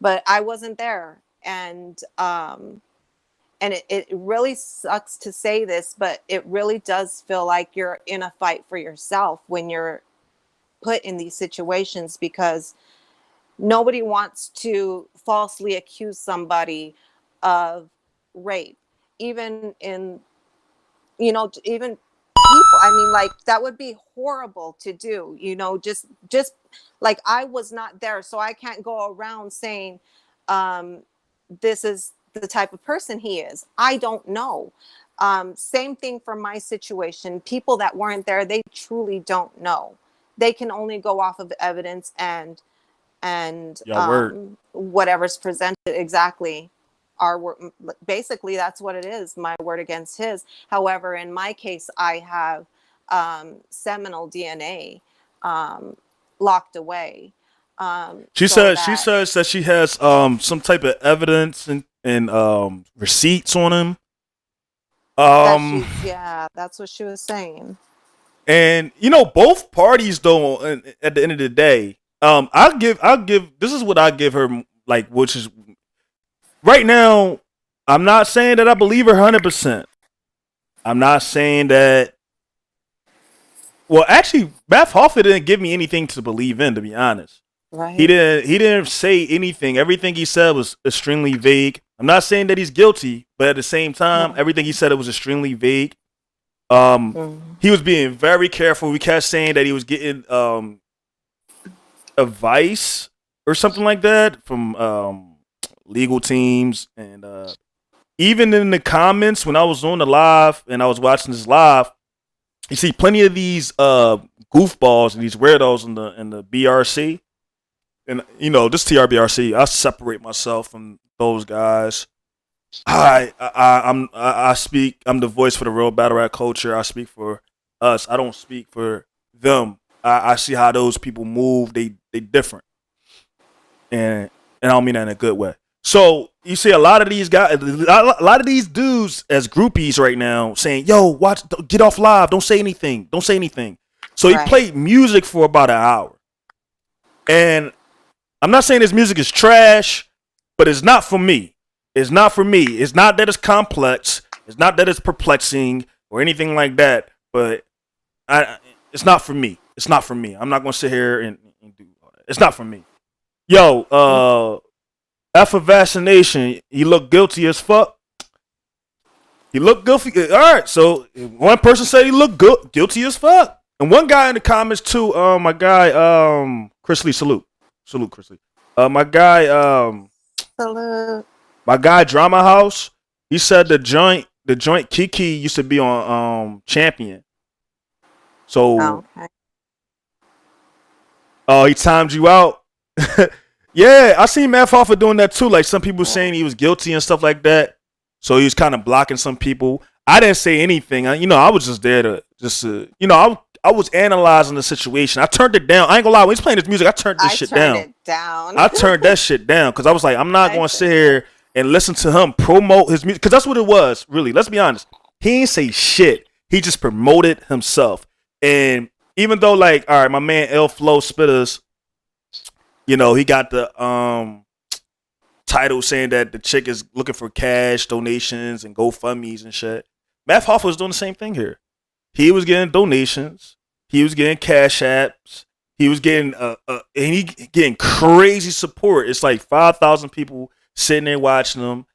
but I wasn't there. And it really sucks to say this, but it really does feel like you're in a fight for yourself when you're put in these situations, because nobody wants to falsely accuse somebody of rape, even in, even people. I mean, like, that would be horrible to do, just like, I was not there, so I can't go around saying, this is the type of person he is. I don't know. Same thing for my situation. People that weren't there, they truly don't know. They can only go off of evidence and Your word. whatever's presented. Exactly. Our word, basically, that's what it is, my word against his. However, in my case, I have seminal DNA locked away, so She that says that she has some type of evidence and receipts on him. Um she's, yeah, that's what she was saying. and both parties though, at the end of the day, I'll give this is what I give her, like, which is right now. I'm not saying that I believe her 100%. I'm not saying that. Well, actually, Math Hoffa didn't give me anything to believe in, to be honest. He Right. didn't. He didn't say anything. Everything he said was extremely vague. I'm not saying that he's guilty, but at the same time, Right. everything he said, it was extremely vague. Mhm. He was being very careful. We kept saying that he was getting advice or something like that from legal teams, and even in the comments when I was on the live and I was watching this live, you see plenty of these goofballs and these weirdos in the BRC. And this TRBRC, I separate myself from those guys. I speak. I'm the voice for the real battle rap culture. I speak for us. I don't speak for them. I see how those people move. They different, and I don't mean that in a good way. So you see a lot of these guys, a lot of these dudes as groupies right now saying, "Yo, watch, get off live. Don't say anything. Don't say anything." So he Right. played music for about an hour, and I'm not saying his music is trash, but it's not for me. It's not for me. It's not that it's complex. It's not that it's perplexing or anything like that. But it's not for me. It's not for me. I'm not gonna sit here and do all that. It's not for me. Yo, after vaccination, he looked guilty as fuck. He looked guilty. All right, so one person said he looked guilty as fuck, and one guy in the comments too. My guy, Chris Lee, salute, Chris Lee. My guy, Salute. my guy, Drama House. He said the joint Keke used to be on Champion. So, Oh, okay. he timed you out. Yeah, I seen Math Hoffa doing that too. Like some people saying he was guilty and stuff like that. So he was kind of blocking some people. I didn't say anything. I was just there to I was analyzing the situation. I turned it down. I ain't gonna lie. When he's playing this music, I turned this I shit turned down. it down. I turned that shit down because I was like, I'm not I gonna sit turned it. here and listen to him promote his music because that's what it was. Really, let's be honest. He ain't say shit. He just promoted himself. And even though, like, all right, my man L Flow Spitters, he got the title saying that the chick is looking for cash donations and GoFundMe's and shit. Math Hoffa was doing the same thing here. He was getting donations. He was getting cash apps. He was getting and he getting crazy support. It's like 5,000 people sitting there watching him.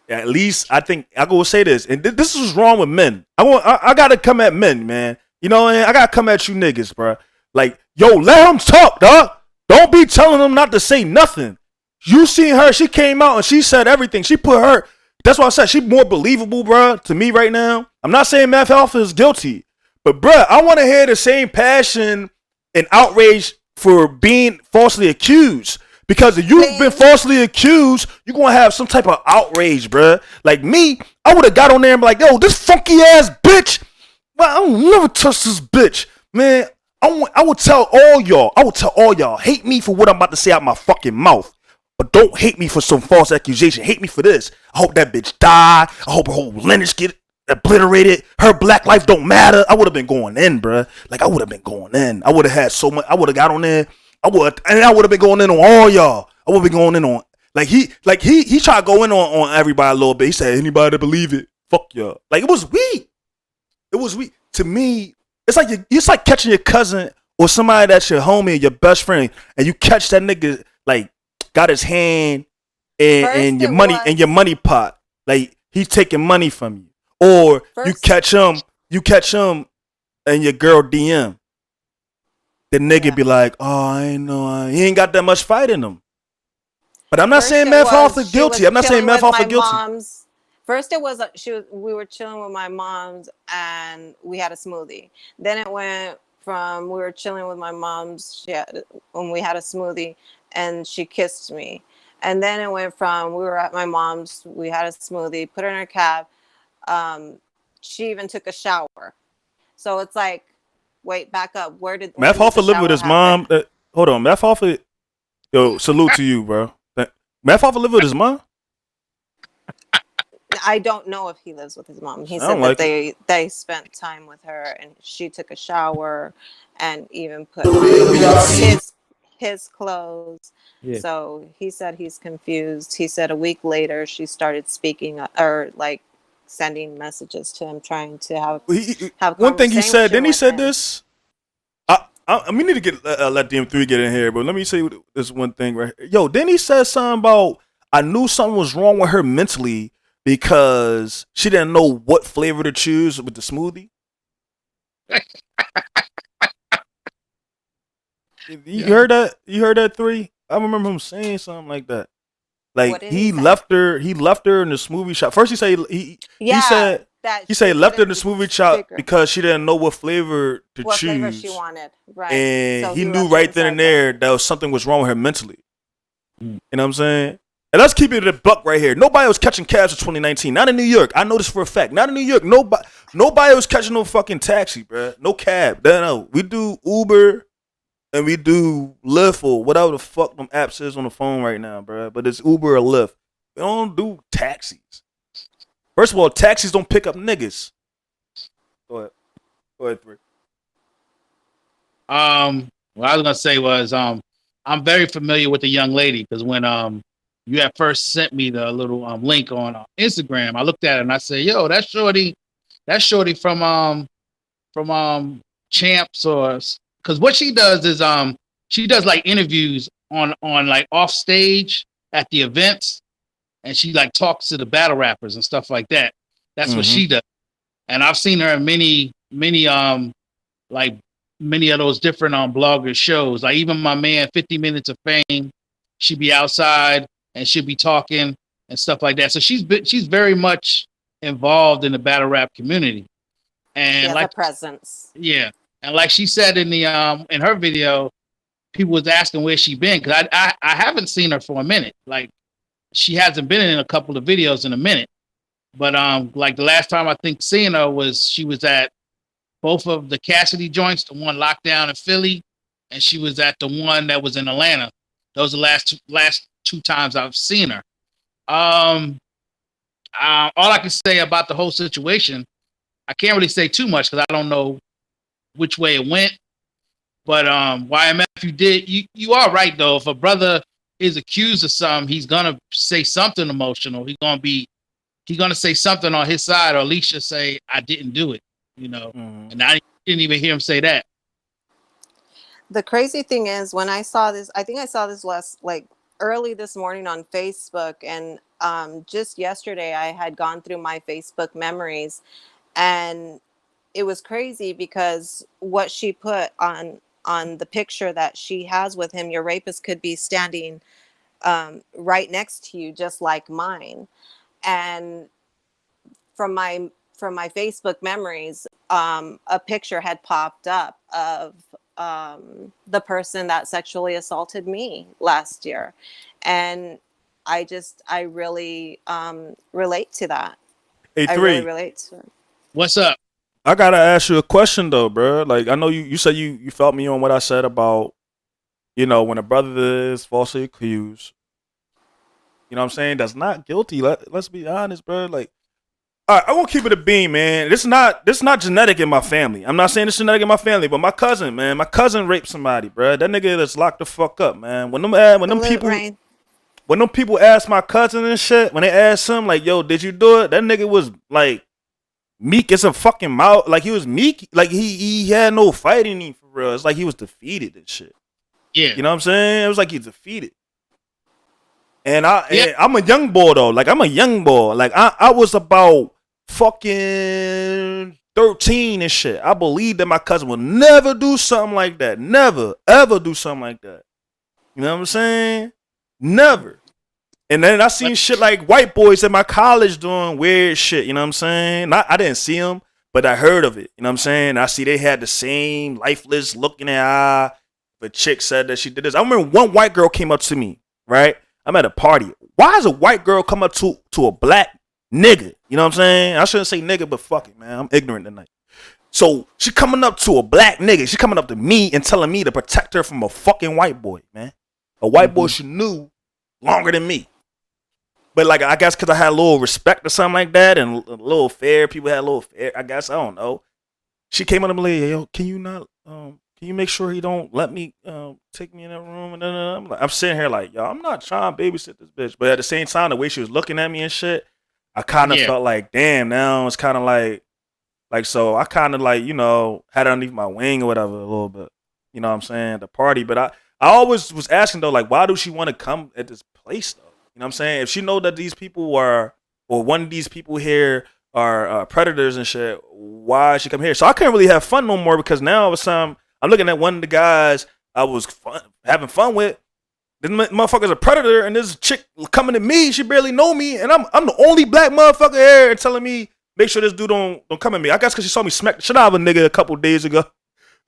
At least I think I go say this, and this is wrong with men. I gotta come at men, man. I gotta come at you niggas, bro. Like, yo, let him talk, dog. Don't be telling him not to say nothing. You seen her? She came out and she said everything. She put her. That's why I said she more believable, bro. To me right now, I'm not saying Math Hoffa is guilty, but bro, I want to hear the same passion and outrage for being falsely accused. Because if you've been Same. falsely accused, you're gonna have some type of outrage, bruh. Like me, I would have got on there and be like, yo, this funky ass bitch. Well, I don't never touch this bitch. Man, I would tell all y'all. I would tell all y'all, hate me for what I'm about to say out my fucking mouth. But don't hate me for some false accusation. Hate me for this. I hope that bitch die. I hope her whole lineage get obliterated. Her black life don't matter. I would have been going in, bruh. Like, I would have been going in. I would have had so much. I would have got on there. I would have been going in on all y'all. I would have been going in on he tried to go in on everybody a little bit. He said, anybody that believe it, fuck y'all. Like it was weak. It was weak. To me, it's like catching your cousin or somebody that's your homie, your best friend, and you catch that nigga like got his hand in your money pot. Like he's taking money from you. Or you catch him and your girl DM. The nigga be like, oh, I ain't know. He ain't got that much fight in him. But I'm not saying Math Hoffa guilty. I'm not saying Math Hoffa guilty. First, we were chilling with my mom's and we had a smoothie. Then it went from we were chilling with my mom's when we had a smoothie and she kissed me. And then it went from we were at my mom's, we had a smoothie, put her in her cab. She even took a shower. So it's like, wait, back up. Math Hoffa live with his mom? Hold on, Math Hoffa. Yo, salute to you, bro. Math Hoffa live with his mom? I don't know if he lives with his mom. He said that they spent time with her and she took a shower and even put his clothes. Yeah. So he said he's confused. He said a week later she started speaking or like sending messages to him, trying to have one thing he said. Then he said this. We need to get let DM3 get in here, but let me say this one thing right here. Yo, then he said something about I knew something was wrong with her mentally because she didn't know what flavor to choose with the smoothie. You heard that? You heard that 3? I remember him saying something like that. Like he left her in the smoothie shop. First he said he said left her in the smoothie shop because she didn't know what flavor to choose. What flavor she wanted, right? And so he knew right then and there that something was wrong with her mentally. You know what I'm saying? And let's keep it a buck right here. Nobody was catching cabs in 2019. Not in New York. I know this for a fact. Not in New York. Nobody was catching no fucking taxi, bro. No cab. No. We do Uber and we do Lyft or whatever the fuck them apps is on the phone right now, bro. But it's Uber or Lyft. We don't do taxis. First of all, taxis don't pick up niggas. Go ahead, 3. What I was gonna say was I'm very familiar with the young lady because when you at first sent me the little link on Instagram, I looked at it and I said, "Yo, that's shorty from Champs," or because what she does is she does like interviews on like off stage at the events, and she like talks to the battle rappers and stuff like that. That's what she does, and I've seen her in many of those different blogger shows. Like even my man 50 Minutes of Fame, she'd be outside and she'd be talking and stuff like that. So she's very much involved in the battle rap community. And like a presence. Yeah. And like she said in the in her video, people was asking where she been because I haven't seen her for a minute. Like she hasn't been in a couple of videos in a minute. But like the last time I think seeing her she was at both of the Cassidy joints, the one locked down in Philly, and she was at the one that was in Atlanta. Those are the last two times I've seen her. All I can say about the whole situation, I can't really say too much because I don't know which way it went. But YMF, you are right though. If a brother is accused of something, he's gonna say something emotional. He's gonna say something on his side, or at least just say, "I didn't do it." You know, and I didn't even hear him say that. The crazy thing is, when I saw this, I think I saw this early this morning on Facebook, and just yesterday I had gone through my Facebook memories, and it was crazy because what she put on the picture that she has with him, your rapist could be standing right next to you, just like mine. And from my Facebook memories, a picture had popped up of the person that sexually assaulted me last year. And I really relate to that. Hey, 3. I really relate to it. What's up? I gotta ask you a question though, bro. Like I know you said you felt me on what I said about, when a brother is falsely accused, you know what I'm saying, that's not guilty. Let's be honest, bro. Like All right, I won't keep it a beam, man. This is not genetic in my family. I'm not saying it's genetic in my family, but my cousin, man, my cousin raped somebody, bro. That nigga that's locked the fuck up, man. When them people ask my cousin and shit, when they ask him like, "Yo, did you do it?" That nigga was like meek as a fucking mouth. Like he was meek. Like he had no fight in him for real. It's like he was defeated and shit. Yeah. You know what I'm saying? It was like he's defeated. And I'm a young boy though. Like I'm a young boy. Like I was about fucking 13 and shit. I believe that my cousin would never do something like that. Never, ever do something like that. You know what I'm saying? Never. And then I seen shit like white boys at my college doing weird shit. You know what I'm saying? I didn't see them, but I heard of it. You know what I'm saying? I see they had the same lifeless look in their eye. The chick said that she did this. I remember one white girl came up to me, right? I'm at a party. Why is a white girl come up to a black nigga? You know what I'm saying? I shouldn't say nigga, but fuck it, man. I'm ignorant tonight. So she coming up to a black nigga. She coming up to me and telling me to protect her from a fucking white boy, man. A white boy she knew longer than me. But like, I guess because I had a little respect or something like that and a little fair, people had a little fair, I guess, I don't know. She came up to me like, yo, can you make sure he don't let me take me in that room? And then I'm sitting here like, yo, I'm not trying to babysit this bitch. But at the same time, the way she was looking at me and shit, I kind of felt like, damn, now it's kind of like, so I kind of like, you know, had her underneath my wing or whatever a little bit. You know what I'm saying? The party. But I always was asking though, like, why do she want to come at this place though? You know what I'm saying? If she know that these people or one of these people here are predators and shit, why she come here? So I couldn't really have fun no more because now all of a sudden I'm looking at one of the guys I was having fun with. This motherfucker's a predator, and this chick coming to me. She barely know me, and I'm the only black motherfucker here, and telling me make sure this dude don't come at me. I guess because she saw me smack the shit out of a nigga a couple days ago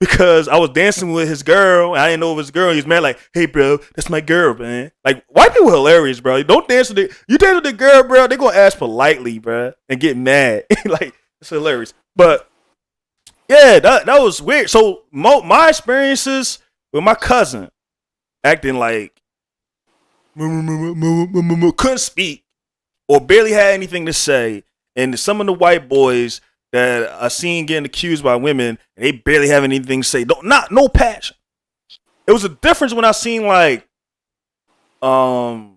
because I was dancing with his girl. And I didn't know it was his girl. He's mad like, hey bro, that's my girl, man. Like white people are hilarious, bro. Don't dance with you dance with the girl, bro. They gonna ask politely, bro, and get mad. Like it's hilarious, but. Yeah, that was weird. So my experiences with my cousin acting like couldn't speak or barely had anything to say, and some of the white boys that I seen getting accused by women, and they barely have anything to say. No passion. It was a difference when I seen like my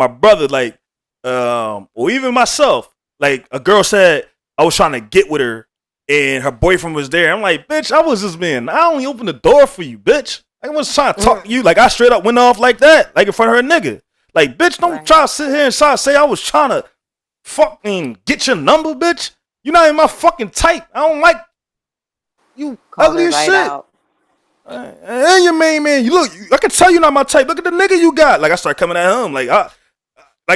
brother, like or even myself, like a girl said. I was trying to get with her, and her boyfriend was there. I'm like, bitch, I was just being, I only opened the door for you, bitch. I was trying to talk to you. Like, I straight up went off like that, like in front of her nigga. Like, bitch, don't try to sit here and try to say I was trying to fucking get your number, bitch. You're not in my fucking type. I don't like you ugly as shit. And your main man, I can tell you're not my type. Look at the nigga you got. Like, I started coming at him.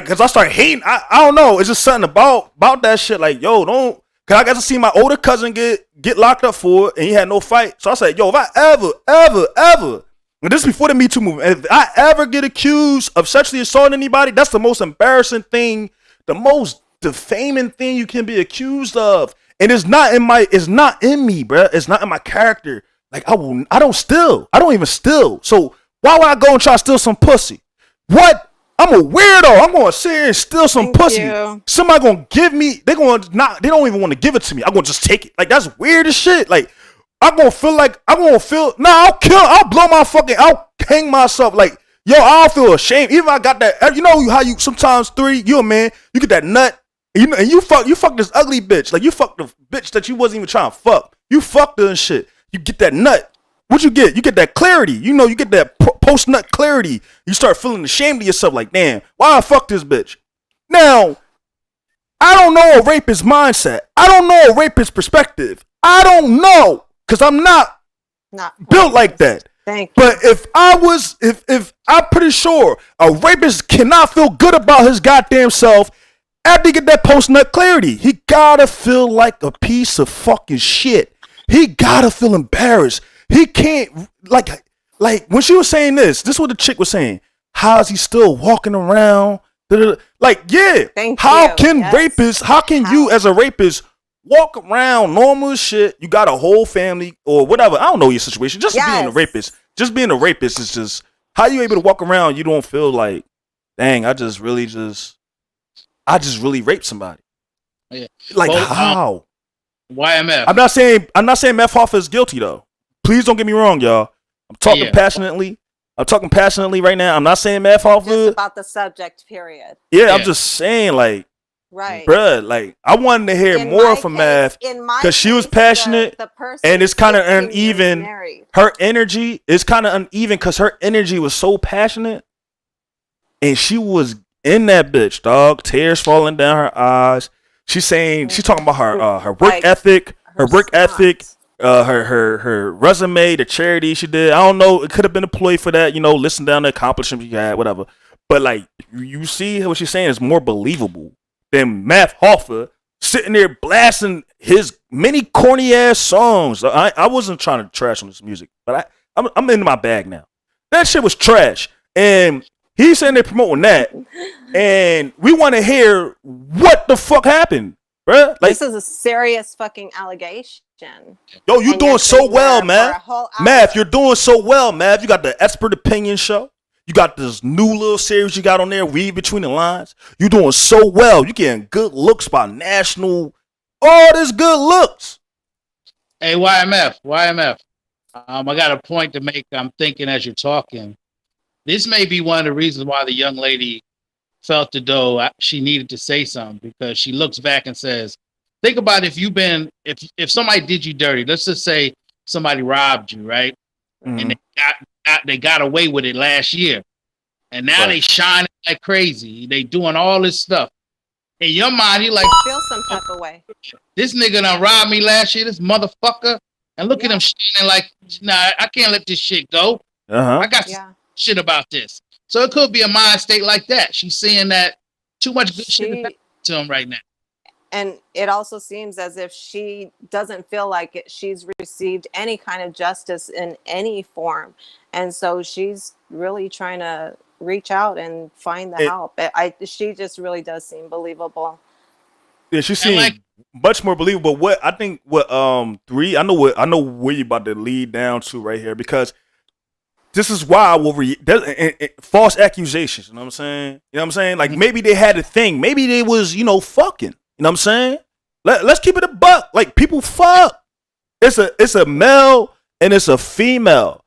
Cause I started hating. I don't know. It's just something about that shit. Like, yo, don't. Cause I got to see my older cousin get locked up for it, and he had no fight. So I said, yo, if I ever, and this is before the Me Too movement, if I ever get accused of sexually assaulting anybody, that's the most embarrassing thing, the most defaming thing you can be accused of. And it's not in me, bro. It's not in my character. Like I don't even steal. So why would I go and try to steal some pussy? What? I'm a weirdo. I'm gonna sit here and steal some pussy. Somebody gonna give me. They don't even want to give it to me. I'm gonna just take it. Like that's weird as shit. Like I'll hang myself. Like yo, I don't feel ashamed. Even if I got that. You know how you sometimes you a man, you get that nut. And you fuck this ugly bitch. Like you fuck the bitch that you wasn't even trying to fuck. You fucked her and shit. You get that nut. What you get? You get that clarity. You know, you get that post-nut clarity. You start feeling ashamed of yourself like, damn, why I fuck this bitch? Now, I don't know a rapist's mindset. I don't know a rapist's perspective. I don't know, because I'm not built like that. But if I'm pretty sure a rapist cannot feel good about his goddamn self after he get that post-nut clarity. He gotta feel like a piece of fucking shit. He gotta feel embarrassed. He can't, like when she was saying this is what the chick was saying. How is he still walking around? Like, yeah. How can you as a rapist walk around normal as shit? You got a whole family or whatever. I don't know your situation. Just being a rapist. Just being a rapist is just, how you able to walk around? You don't feel like, dang, I just really just I just really raped somebody. Yeah. Like Well, how? YMF. I'm not saying Math Hoffa is guilty though. Please don't get me wrong, y'all. I'm talking passionately. I'm talking passionately right now. I'm not saying Math Hoffa. Just about the subject, period. Yeah, I'm just saying, like, right, bruh, like I wanted to hear more from Math because she was passionate, and it's kind of uneven. Her energy is kind of uneven because her energy was so passionate, and she was in that bitch, dog. Tears falling down her eyes. She's talking about her work ethic, her resume, the charity she did. I don't know. It could have been a ploy for that, listen down the accomplishments you had, whatever. But like, you see what she's saying is more believable than Math Hoffa sitting there blasting his many corny ass songs. I wasn't trying to trash on this music, but I'm in my bag now. That shit was trash, and he's sitting there promoting that, and we want to hear what the fuck happened, bruh. Like, this is a serious fucking allegation. Yo, you doing so well, man. Math, you're doing so well, Math. You got the expert opinion show. You got this new little series you got on there, Read Between the Lines. You doing so well. You getting good looks by national. All this good looks. Hey, YMF. I got a point to make. I'm thinking as you're talking. This may be one of the reasons why the young lady felt as though she needed to say something, because she looks back and says, think about if somebody did you dirty. Let's just say somebody robbed you, right? Mm-hmm. And they got away with it last year, and now they shining like crazy. They doing all this stuff. In your mind, you like feel some type of way. This nigga done robbed me last year. This motherfucker, and look at him shining like, nah, I can't let this shit go. I got shit about this. So it could be a mind state like that. She's seeing that too much good shit to him right now. And it also seems as if she doesn't feel like she's received any kind of justice in any form. And so she's really trying to reach out and find the help. She just really does seem believable. Yeah, she seems much more believable. I know where you about to lead down to right here, because this is why I will false accusations. You know what I'm saying? Like, maybe they had a thing. Maybe they was, fucking. You know what I'm saying? Let's keep it a buck. Like, people fuck. It's a male and it's a female.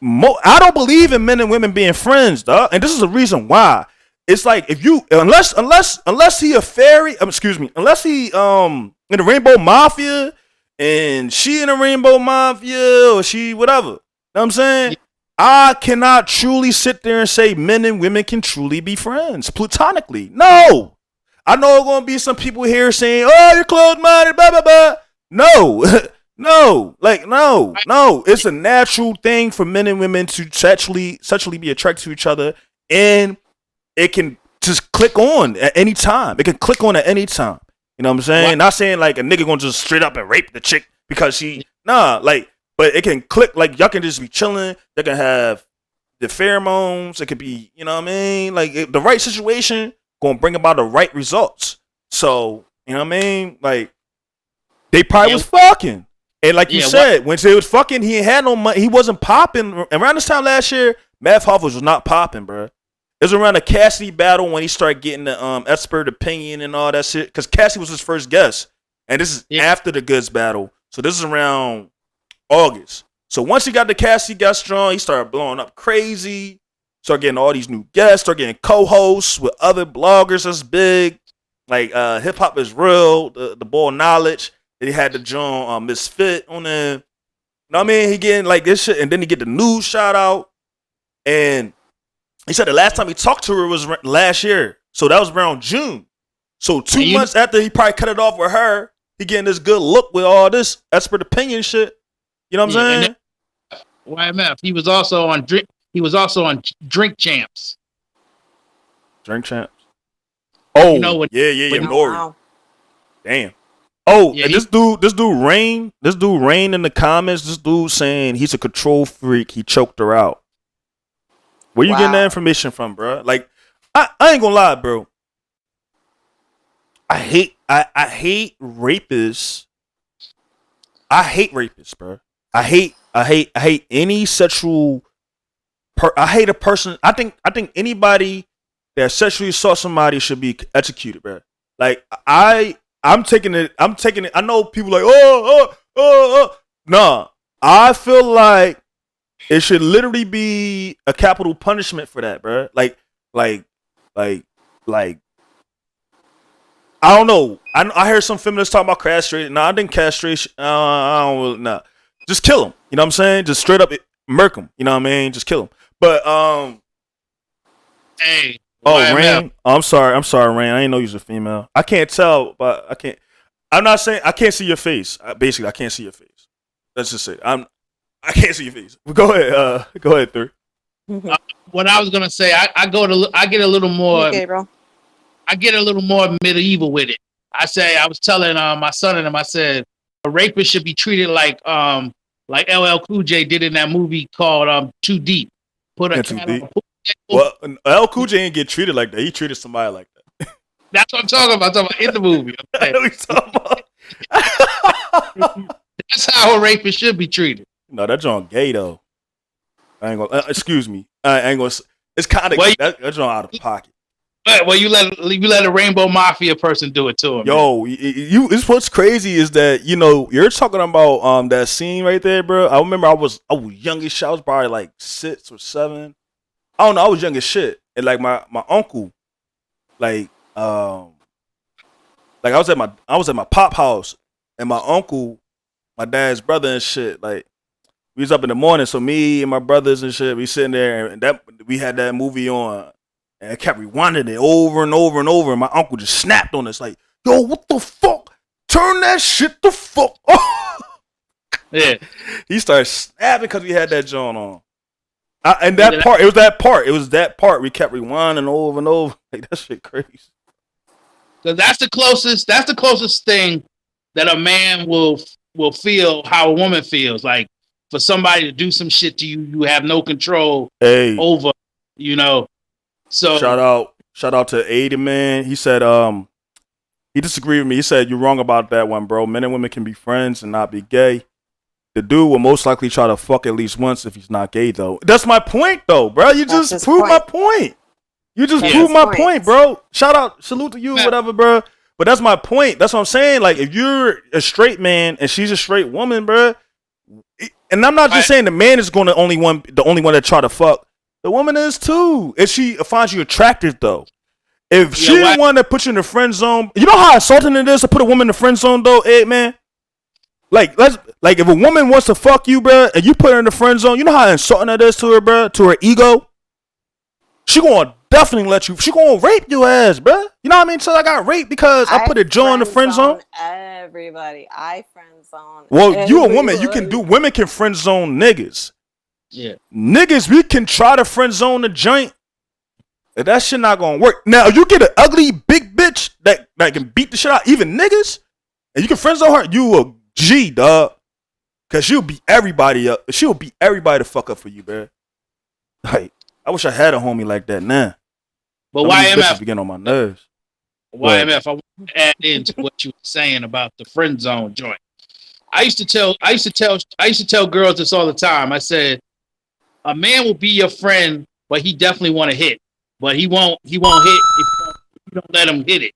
I don't believe in men and women being friends, dog. And this is the reason why. It's like, unless he a fairy, unless he in the Rainbow Mafia and she in the Rainbow Mafia, or she whatever. You know what I'm saying? I cannot truly sit there and say men and women can truly be friends platonically. No. I know there's gonna be some people here saying, "Oh, you're closed-minded," blah blah blah. No, no. It's a natural thing for men and women to sexually be attracted to each other, and it can just click on at any time. It can click on at any time. You know what I'm saying? What? Not saying like a nigga gonna just straight up and rape the chick because but it can click. Like, y'all can just be chilling. They can have the pheromones. It could be, you know what I mean? Like, the right situation gonna bring about the right results. So, you know what I mean? Like, they probably was fucking. And like you said, when they was fucking, he ain't had no money. He wasn't popping. Around this time last year, Math Hoffa was not popping, bro. It was around the Cassidy battle when he started getting the expert opinion and all that shit. Because Cassidy was his first guest. And this is after the Goods battle. So this is around August. So once he got the Cassidy got strong, he started blowing up crazy. Start getting all these new guests, start getting co-hosts with other bloggers that's big. Like Hip Hop Is Real, the Ball Knowledge. Then he had the John Misfit on there. You know what I mean? He getting like this shit, and then he get the news shout out. And he said the last time he talked to her was last year. So that was around June. So 2 months after he probably cut it off with her, he getting this good look with all this expert opinion shit. You know what I'm saying? YMF. He was also on Drink Champs. Drink Champs. Oh, yeah. Wow. Damn. Oh, and this dude Rain in the comments. This dude saying he's a control freak. He choked her out. Where you getting that information from, bro? Like, I ain't gonna lie, bro. I hate rapists. I hate rapists, bro. I hate any sexual. I hate a person. I think anybody that sexually assault somebody should be executed, bro. Like I'm taking it. I know people like, nah. I feel like it should literally be a capital punishment for that, bro. Like, I don't know. I heard some feminists talking about castration. Nah, I think castration. I don't. Nah, just kill him. You know what I'm saying? Just straight up murk him. You know what I mean? Just kill him. But Hey. oh, Rain. Oh, I'm sorry, Rain. I didn't know you was a female. I can't tell, but I can't. I'm not saying I can't see your face. Basically, I can't see your face. Let's just say I can't see your face. Go ahead, Thur. What I was gonna say, I get a little more. Okay, bro. I get a little more medieval with it. I was telling my son and him, I said a rapist should be treated like LL Cool J did in that movie called Too Deep. Put a Too Deep. Well, LL Cool J ain't get treated like that. He treated somebody like that. That's what I'm talking about. I'm talking about in the movie. Okay. That's how a rapist should be treated. No, that John gay though. I ain't gonna. Excuse me. I ain't gonna. It's kind of that John out of pocket. Well, you let a Rainbow Mafia person do it to him. Yo, it's what's crazy is that you're talking about that scene right there, bro. I remember I was young as shit. I was probably like 6 or 7. I don't know. I was young as shit, and like my uncle, like I was at my pop house, and my uncle, my dad's brother and shit, like we was up in the morning. So me and my brothers and shit, we sitting there, and that we had that movie on. And I kept rewinding it over and over and over. And my uncle just snapped on us like, yo, what the fuck? Turn that shit the fuck off. Yeah. He started snapping because we had that joint on. It was that part we kept rewinding over and over. Like, that shit crazy. Because that's the closest thing that a man will feel how a woman feels. Like, for somebody to do some shit to you, you have no control over, So shout out to Aiden, man. He said he disagreed with me. He said you're wrong about that one, bro. Men and women can be friends and not be gay. The dude will most likely try to fuck at least once if he's not gay, though. That's my point, though, bro. You just proved my point. You just proved my point, bro. Salute to you, whatever, bro. But that's my point. That's what I'm saying. Like, if you're a straight man and she's a straight woman, bro, and I'm not just saying the man is the only one that try to fuck. The woman is too. If she finds you attractive, though. If she the one that puts you in the friend zone, you know how insulting it is to put a woman in the friend zone, though, man? Like, if a woman wants to fuck you, bro, and you put her in the friend zone, you know how insulting that is to her, bro, to her ego? She gonna definitely she gonna rape your ass, bro. You know what I mean? So I got raped because I put a Joe in the friend zone. Everybody, I friend zone. Well, you a woman, women can friend zone niggas. Yeah. Niggas, we can try to friend zone the joint. That shit not gonna work. Now, you get an ugly big bitch that can beat the shit out, even niggas, and you can friend zone her, you a G, dog. Cause she'll beat everybody up. She'll beat everybody to fuck up for you, bro. Like, I wish I had a homie like that now. But YMF begin on my nerves. YMF, I want to add into what you were saying about the friend zone joint. I used to tell girls this all the time. I said, a man will be your friend, but he definitely want to hit. But he won't hit if you don't let him hit it.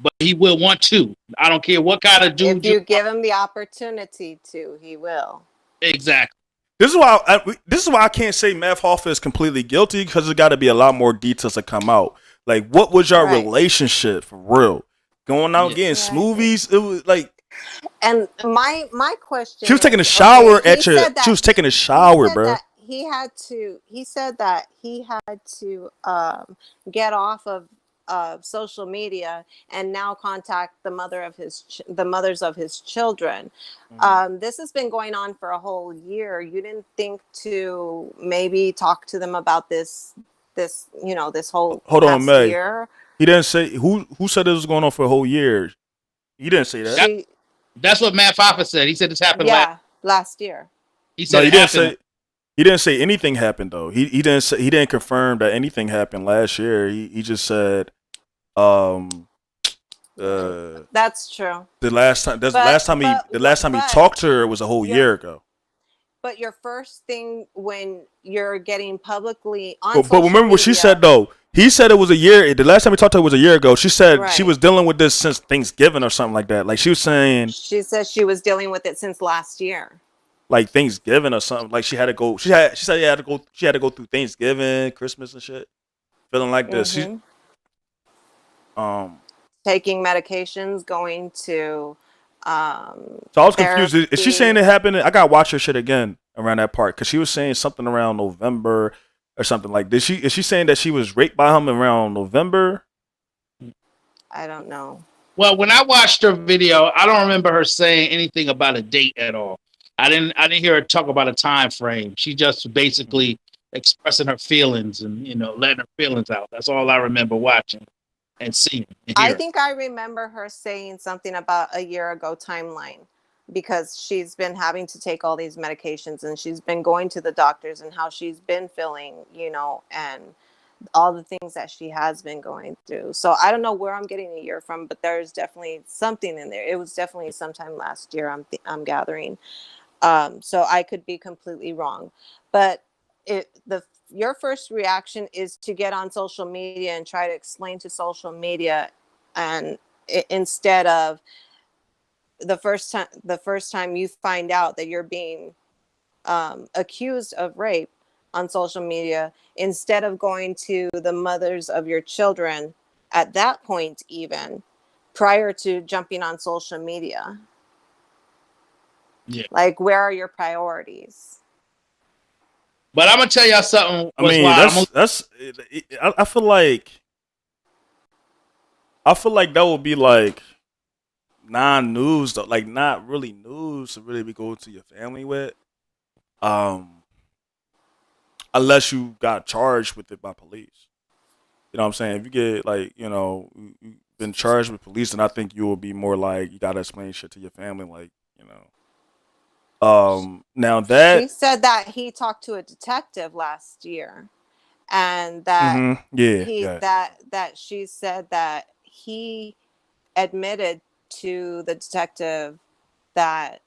But he will want to. I don't care what kind of dude. If you give him the opportunity to, he will. Exactly. This is why I can't say Math Hoffa is completely guilty, because there's got to be a lot more details that come out. Like, what was your relationship for real? Going out getting smoothies? It was like. And my question. She was taking a shower She was taking a shower, bro. He said that he had to get off of social media and now contact the mothers of his children. Mm-hmm. This has been going on for a whole year. You didn't think to maybe talk to them about this whole hold on, Meg. year? He didn't say who said this was going on for a whole year. He didn't say that. That's what Math Hoffa said. He said this happened last year. He said he didn't say anything happened though. He didn't confirm that anything happened last year. He just said that's true. The last time he talked to her was a whole year ago. But your first thing when you're getting publicly on But social remember what she media- said though. He said it was a year. The last time we talked to her was a year ago. She said she Right. was dealing with this since Thanksgiving or something like that. Like she was saying, She said she was dealing with it since last year. like Thanksgiving or something. Like she had to go. She said she had to go. She had to go through Thanksgiving, Christmas and shit. Feeling like this. She, taking medications, going to So I was confused. Is she saying it happened? I gotta watch her shit again around that part because she was saying something around November or something like. Is she saying that she was raped by him around November? I don't know. Well, when I watched her video, I don't remember her saying anything about a date at all. I didn't hear her talk about a time frame. She just basically expressing her feelings and letting her feelings out. That's all I remember watching and seeing. And I think I remember her saying something about a year ago timeline, because she's been having to take all these medications and she's been going to the doctors and how she's been feeling, and all the things that she has been going through. So I don't know where I'm getting a year from, but there's definitely something in there. It was definitely sometime last year, I'm gathering. So I could be completely wrong, but your first reaction is to get on social media and try to explain to social media, and instead of the first time you find out that you're being accused of rape on social media, instead of going to the mothers of your children at that point, even prior to jumping on social media. Yeah. Like, where are your priorities? But I'm gonna tell y'all something. I mean, I feel like that would be like non-news though, like not really news to really be going to your family with, unless you got charged with it by police. You know what I'm saying? If you get like, you've been charged with police, then I think you will be more like you gotta explain shit to your family, like. Now that she said that he talked to a detective last year, and that that she said that he admitted to the detective that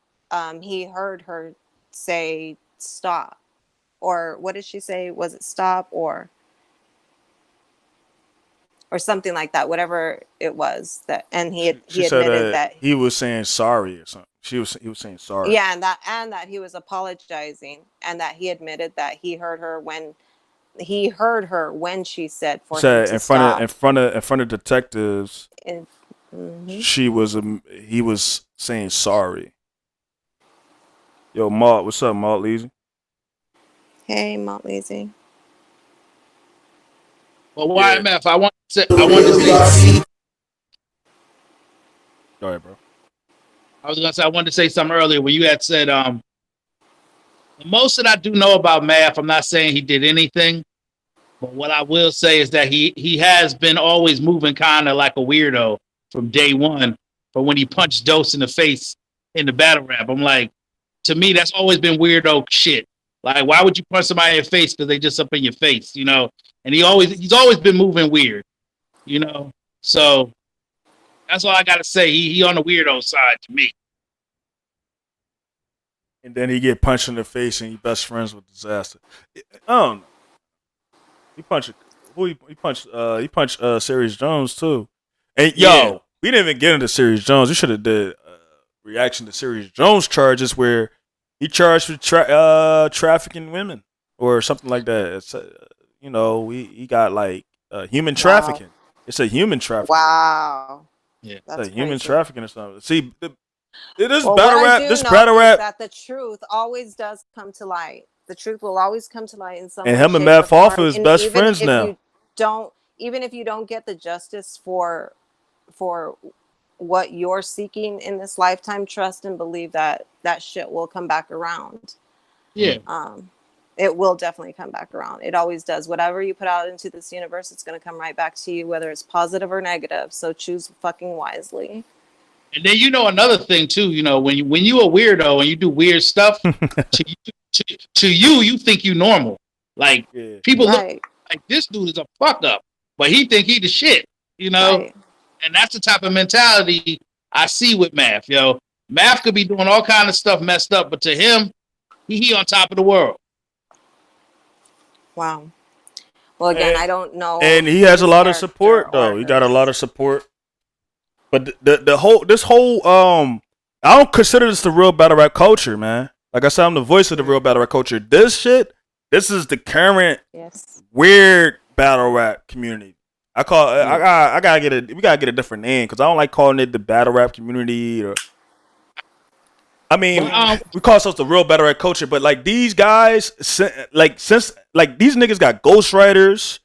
he heard her say stop, or what did she say? Was it stop or something like that? Whatever it was that, and he admitted that he was saying sorry or something. He was saying sorry. Yeah, and that he was apologizing, and that he admitted that he heard her when she said for him to stop. In front of detectives. He was saying sorry. Yo, Malt, what's up, Malt Leezy? Hey, Malt Leezy. Well, YMF, I want to say. Go ahead, bro. I was gonna say I wanted to say something earlier when you had said the most that I do know about Math. I'm not saying he did anything, but what I will say is that he has been always moving kind of like a weirdo from day one. From when he punched Dose in the face in the battle rap, I'm like, to me that's always been weirdo shit. Like, why would you punch somebody in your face because they just up in your face, And he's always been moving weird, So. That's all I gotta say. He on the weirdo side to me. And then he get punched in the face, and he best friends with Disaster. He punched Serious Jones too. And we didn't even get into Serious Jones. We should have did reaction to Serious Jones charges where he charged with trafficking women or something like that. It's he got like human trafficking. Wow. It's a human trafficking. Wow. Yeah, that's like human crazy. Trafficking or something. See, battle rap. That the truth always does come to light. The truth will always come to light in some. And him and Math Hoffa is best friends now. Even if you don't get the justice for what you're seeking in this lifetime, trust and believe that shit will come back around. Yeah. It will definitely come back around. It always does. Whatever you put out into this universe, it's going to come right back to you, whether it's positive or negative. So choose fucking wisely. And then another thing too. When you a weirdo and you do weird stuff, to you think you normal. Like people look like this dude is a fuck up, but he think he the shit. Right. And that's the type of mentality I see with Math. Math could be doing all kind of stuff messed up, but to him, He on top of the world. Wow. Well, again, I don't know. And he has a lot of support, though. He got a lot of support. But this whole I don't consider this the real battle rap culture, man. Like I said, I'm the voice of the real battle rap culture. This is the current weird battle rap community. I gotta get we gotta get a different name because I don't like calling it the battle rap community. Or I mean, we call ourselves the real battle rap culture, but like these guys, since these niggas got ghostwriters,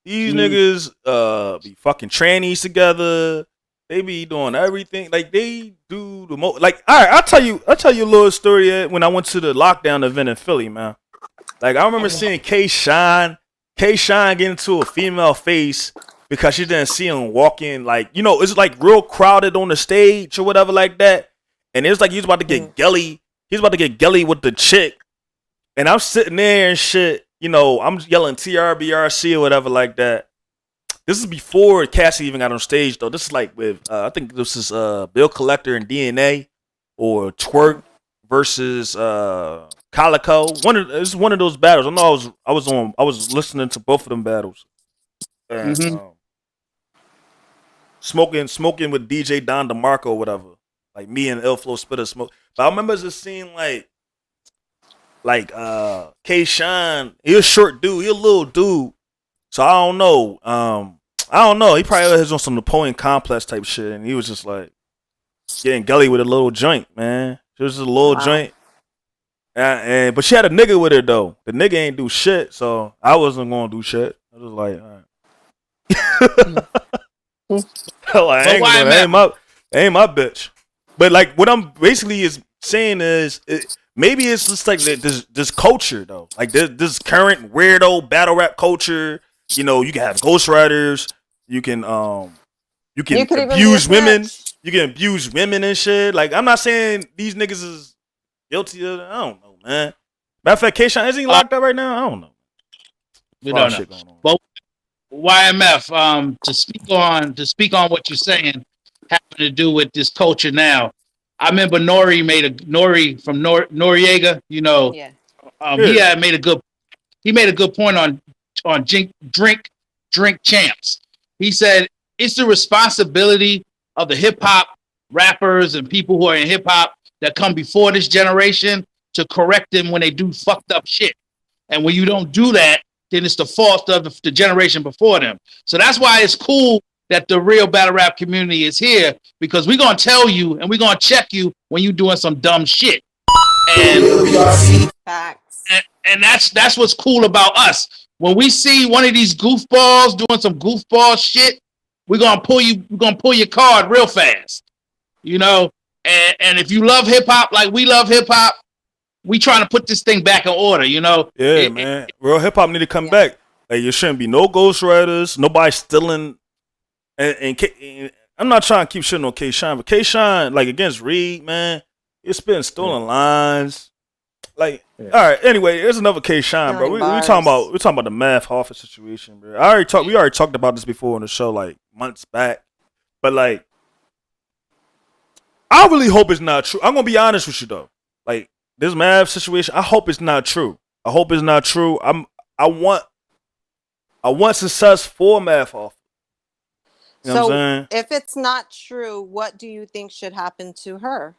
these niggas be fucking trannies together. They be doing everything. Like they do the most. Like, all right, I'll tell you a little story when I went to the lockdown event in Philly, man. Like I remember seeing K-Shine get into a female face because she didn't see him walking. Like, you know, it's like real crowded on the stage or whatever like that. And it was like he was about to get gelly. He was about to get gelly with the chick. And I'm sitting there and shit. You know, I'm yelling TRBRC or whatever like that. This is before Cassidy even got on stage, though. This is like with, I think this is Bill Collector and DNA or Twerk versus Calico. This is one of those battles. I know I was listening to both of them battles. And, smoking with DJ Don DeMarco or whatever. Like me and Ilflow Spitter smoke. But I remember just seeing like K-Shine. He a short dude. He a little dude. So I don't know. He probably was on some Napoleon Complex type shit, and he was just like getting gully with a little joint, man. It was just a little joint. But she had a nigga with her though. The nigga ain't do shit, so I wasn't gonna do shit. I was like, all right. Ain't my bitch. But like, what I'm basically is saying is, maybe it's just like this culture though, like this current weirdo battle rap culture. You know, you can have ghostwriters. You can abuse women. You can abuse women and shit. Like, I'm not saying these niggas is guilty of it. I don't know, man. Matter of fact, K-Shine, is he locked up right now? I don't know. We don't know. But YMF, to speak on what you're saying, having to do with this culture now. I remember Nori from Noriega. You know, he had made a good point on drink champs. He said it's the responsibility of the hip hop rappers and people who are in hip hop that come before this generation to correct them when they do fucked up shit. And when you don't do that, then it's the fault of the generation before them. So that's why it's cool that the real battle rap community is here, because we're gonna tell you and we're gonna check you when you're doing some dumb shit. And that's what's cool about us. When we see one of these goofballs doing some goofball shit, we're gonna pull your card real fast. You know, and if you love hip hop like we love hip hop, we trying to put this thing back in order, you know? Yeah, man. Real hip hop need to come back. Like, there shouldn't be no ghostwriters, nobody stealing. And I'm not trying to keep shitting on K-Shine, but K-Shine, like against Reed, man, it's been stolen lines. Like, all right. Anyway, there's another K-Shine, bro. We talking about the Math Hoffa situation, bro. We already talked about this before on the show, like months back. But like, I really hope it's not true. I'm gonna be honest with you though. Like, this Math situation, I hope it's not true. I want success for Math Hoffa. You know what I'm saying? If it's not true, what do you think should happen to her?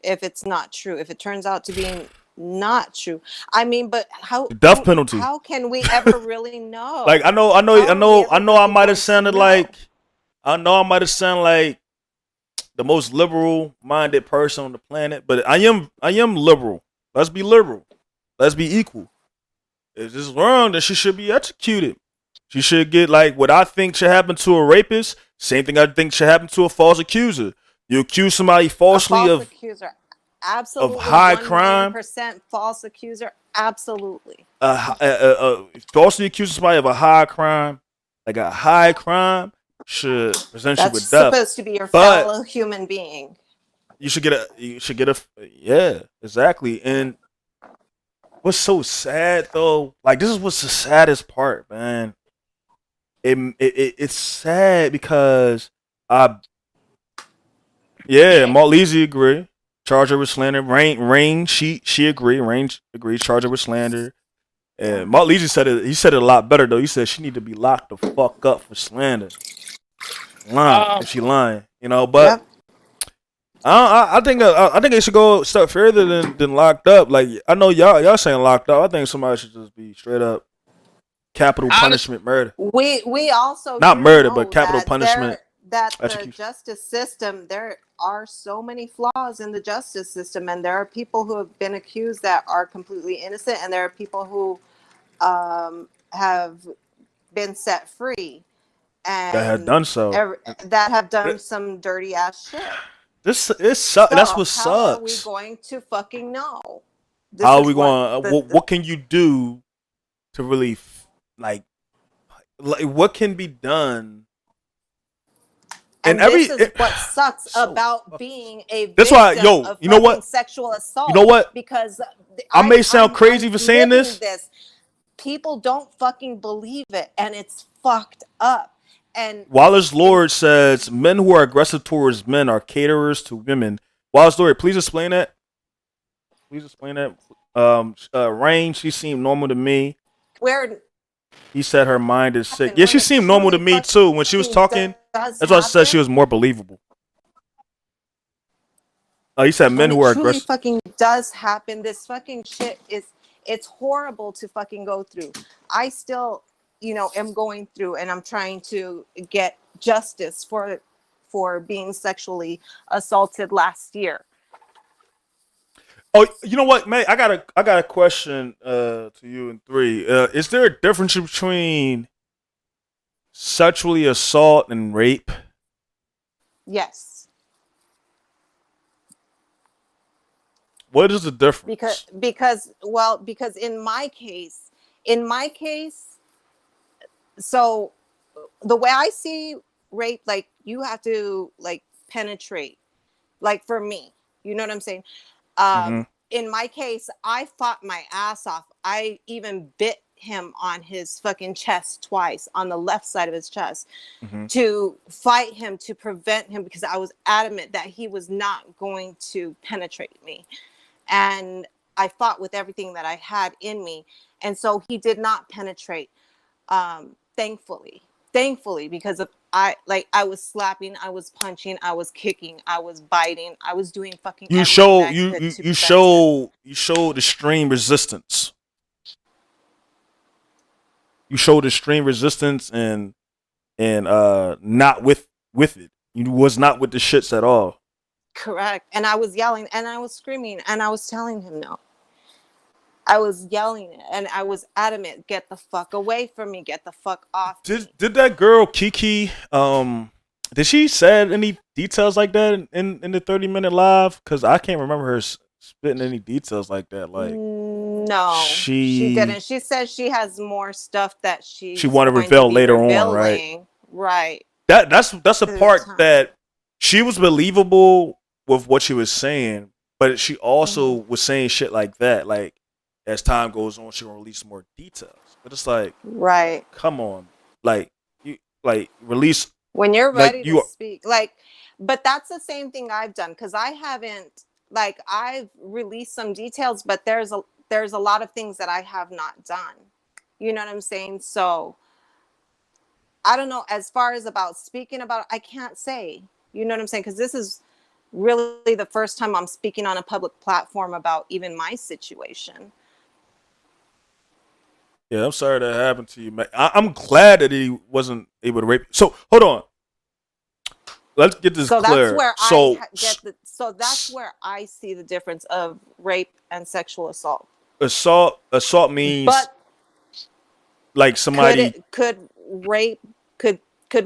If it's not true, if it turns out to be not true, I mean, but how? The death penalty. How can we ever really know? Like, I know. I might have sounded like the most liberal-minded person on the planet, but I am liberal. Let's be liberal. Let's be equal. If this is wrong, then she should be executed. She should get like what I think should happen to a rapist. Same thing I think should happen to a false accuser. You accuse somebody falsely of accuser, absolutely, of high crime. % false accuser, absolutely. Falsely accusing somebody of a high crime, like a high crime, should present you with death. That's supposed to be your fellow human being. You should get a yeah, exactly. And what's so sad though, like this is what's the saddest part, man. It's sad because Mark Leasy agree. Charge her with slander. Rain, she agreed. Rain agreed. Charge her with slander. And Mark Leasy said it. He said it a lot better though. He said she need to be locked the fuck up for slander. Lying if she lying, you know. But Yep. I think it should go a step further than locked up. Like I know y'all saying locked up. I think somebody should just be straight up capital punishment murder. We also Not do murder, know but capital that punishment. that the Execution. justice system, there are so many flaws in the justice system, and there are people who have been accused that are completely innocent, and there are people who have been set free and That had done so. that have done some dirty ass shit. That's So what how are we sucks. going to fucking know? How are we going? What can you do to really like what can be done? And this is what sucks about being a victim. That's why, of you know what? Sexual assault. You know what? Because I may sound crazy for saying this. People don't fucking believe it, and it's fucked up. And Wallace Lord says men who are aggressive towards men are caterers to women. Wallace Lord, please explain that. Please explain that. Rain, she seemed normal to me. He said her mind is sick. Yeah, she seemed normal to me too. When she was talking, that's why I said she was more believable. He said men who are aggressive. Fucking does happen. This fucking shit it's horrible to fucking go through. I still, am going through, and I'm trying to get justice for being sexually assaulted last year. Oh, you know what, man? I got a question to you and three. Is there a difference between sexually assault and rape? Yes. What is the difference? Because in my case, so the way I see rape, like you have to like penetrate, like for me, you know what I'm saying? In my case, I fought my ass off. I even bit him on his fucking chest twice, on the left side of his chest, to fight him, to prevent him, because I was adamant that he was not going to penetrate me. And I fought with everything that I had in me. And so he did not penetrate, thankfully, because of I was slapping, I was punching, I was kicking, I was biting, I was doing fucking. You show the extreme resistance. You showed extreme resistance and not with it. You was not with the shits at all. Correct. And I was yelling and I was screaming and I was telling him no. I was yelling and I was adamant, get the fuck away from me, get the fuck off. Did that girl Keke did she said any details like that in the 30-minute live? Because I can't remember her spitting any details like that. Like no, she didn't. She said she has more stuff that she want to reveal later on, right? Right. That's the part that she was believable with what she was saying, but she also was saying shit like that. Like as time goes on, she'll release more details. But it's like, right? Come on, like you release when you're ready to speak. Like, but that's the same thing I've done because I haven't. Like I've released some details, but there's a lot of things that I have not done. You know what I'm saying? So I don't know. As far as about speaking about it, I can't say. You know what I'm saying? Because this is really the first time I'm speaking on a public platform about even my situation. Yeah, I'm sorry that happened to you, man. I'm glad that he wasn't able to rape you. So hold on. Let's get this clear. So that's where I see the difference of rape and sexual assault. Assault means, but like somebody could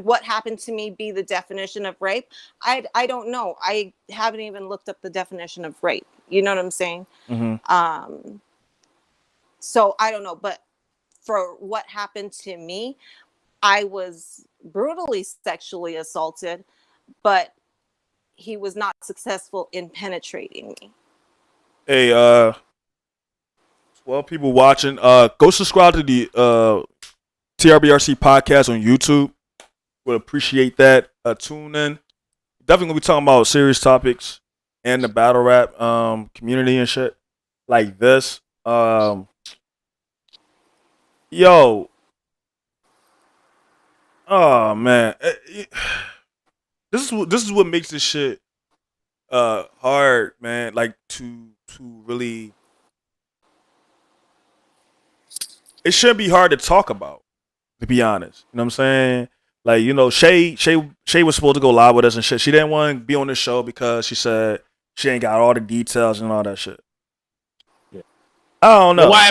what happened to me be the definition of rape? I don't know. I haven't even looked up the definition of rape. You know what I'm saying? Mm-hmm. So I don't know, but for what happened to me, I was brutally sexually assaulted, but he was not successful in penetrating me. Hey, 12 people watching. Go subscribe to the TRBRC podcast on YouTube. Would appreciate that. Tune in. Definitely gonna be talking about serious topics and the battle rap community and shit like this. Yo, oh man, this is what makes this shit hard, man. Like to really, it shouldn't be hard to talk about. To be honest, you know what I'm saying? Like, you know, Shay was supposed to go live with us and shit. She didn't want to be on the show because she said she ain't got all the details and all that shit. Yeah. I don't know. Why?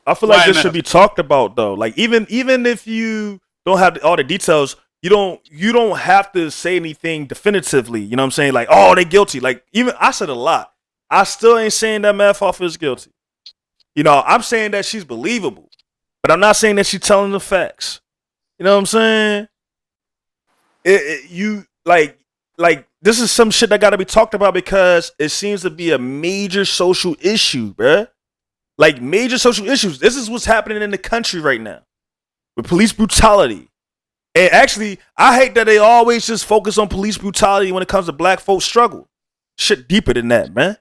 I feel like this should be talked about though. Like even if you don't have all the details, you don't have to say anything definitively. You know what I'm saying? Like, oh, they guilty. Like even I said a lot. I still ain't saying that Math Hoffa is guilty. You know, I'm saying that she's believable, but I'm not saying that she's telling the facts. You know what I'm saying? You like this is some shit that got to be talked about because it seems to be a major social issue, bruh. Like major social issues. This is what's happening in the country right now with police brutality. And actually, I hate that they always just focus on police brutality when it comes to black folks' struggle. Shit deeper than that, man.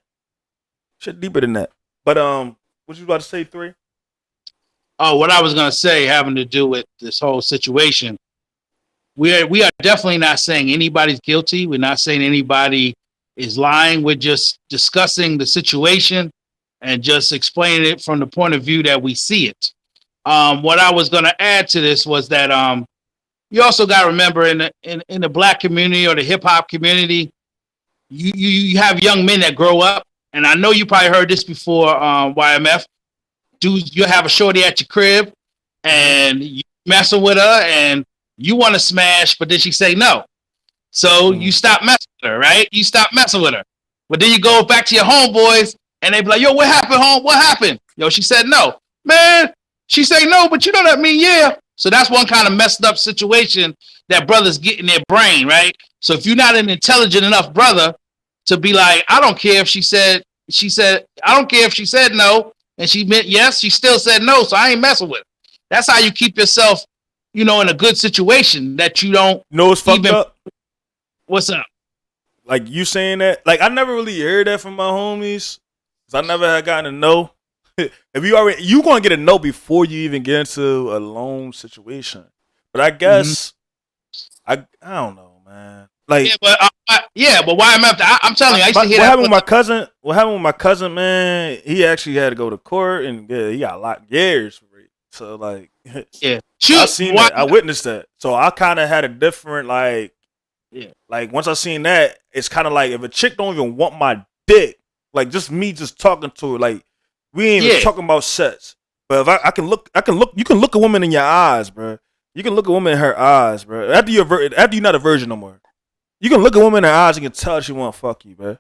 Shit deeper than that. But what you about to say, 3? Oh, what I was gonna say having to do with this whole situation. We are definitely not saying anybody's guilty. We're not saying anybody is lying. We're just discussing the situation and just explaining it from the point of view that we see it. What I was gonna add to this was that you also got to remember in the black community or the hip hop community, you have young men that grow up, and I know you probably heard this before, YMF. Dude, you have a shorty at your crib and you messing with her and you want to smash, but then she say no. So you stop messing with her, right? You stop messing with her. But then you go back to your homeboys and they be like, yo, what happened, home? What happened? Yo, she said no. Man, she say no, but you know that mean yeah. So that's one kind of messed up situation that brothers get in their brain, right? So if you're not an intelligent enough brother to be like, I don't care if she said, I don't care if she said no, and she meant yes, she still said no, so I ain't messing with her. That's how you keep yourself, you know, in a good situation that you don't. No, it's fucked up. What's up? Like you saying that, like I never really heard that from my homies. Cause I never had gotten a no. If you gonna get a no before you even get into a loan situation. But I guess I don't know, man. Like but why I'm telling you, I used to hear what happened with my cousin. What happened with my cousin, man? He actually had to go to court, and he got a lot of years for it. So like, yeah, I seen that. I witnessed that. So I kind of had a different like once I seen that, it's kind of like if a chick don't even want my dick, like just me just talking to her, like we ain't even talking about sex. But if I can look, you can look a woman in your eyes, bro. You can look a woman in her eyes, bro. After you're not a virgin no more. You can look a woman in her eyes and you can tell she want to fuck you, bro.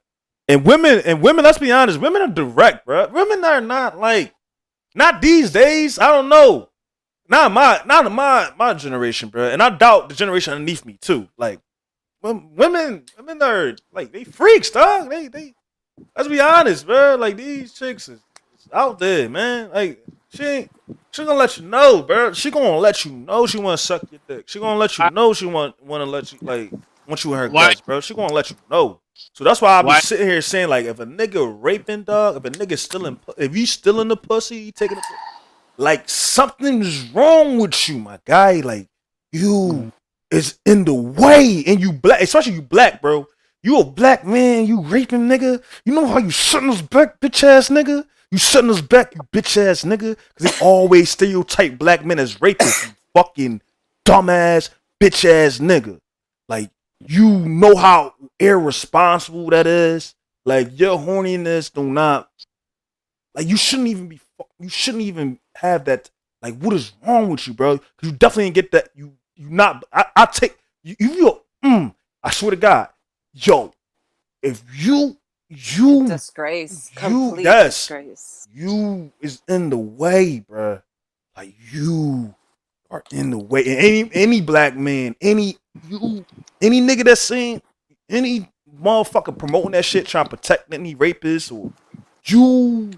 And women, let's be honest, women are direct, bro. Women are not these days. I don't know. Not in my generation, bro. And I doubt the generation underneath me too. Like, women are like they freaks, dog. They. Let's be honest, bro. Like these chicks is out there, man. Like she gonna let you know, bro. She gonna let you know she want to suck your dick. She gonna let you know she want to let you want you in her guts, bro. She gonna let you know. So that's why I be sitting here saying like, if a nigga raping, dog, if a nigga if you still in the pussy, you taking the like something's wrong with you, my guy. Like you is in the way, and you black, especially you black, bro. You a black man, you raping nigga. You know how you shutting us back, bitch ass nigga. You shutting us back, you bitch ass nigga. Cause they always stereotype black men as rapists. You fucking dumbass, bitch ass nigga. Like. You know how irresponsible that is. Like your horniness do not. Like you shouldn't even have that. Like what is wrong with you, bro? Cause you definitely didn't get that. You not. I take you. I swear to God, yo, if you disgrace, complete disgrace. You is in the way, bro. Like you are in the way. And any black man, any nigga that's saying, any motherfucker promoting that shit, trying to protect any rapists, or you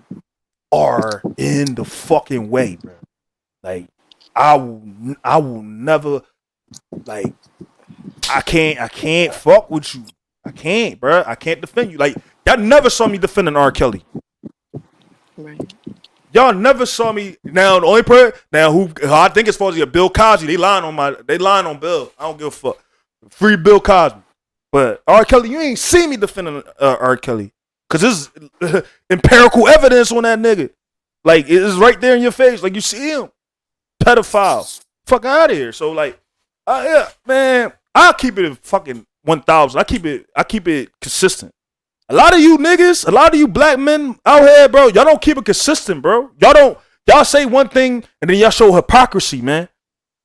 are in the fucking way, bro. Like I will never, like I can't fuck with you. I can't, bro. I can't defend you. Like, y'all never saw me defending R. Kelly. Right. Y'all never saw me. Now, the only person now who I think as far as Bill Cosby, they lying on Bill. I don't give a fuck. Free Bill Cosby. But R. Kelly, you ain't seen me defending R. Kelly. Cause there's empirical evidence on that nigga. Like, it is right there in your face. Like, you see him. Pedophile. Fuck out of here. So, like, yeah, man, I'll keep it fucking 1,000. I keep it consistent. A lot of you niggas, a lot of you black men out here, bro, y'all don't keep it consistent, bro. Y'all say one thing and then y'all show hypocrisy, man.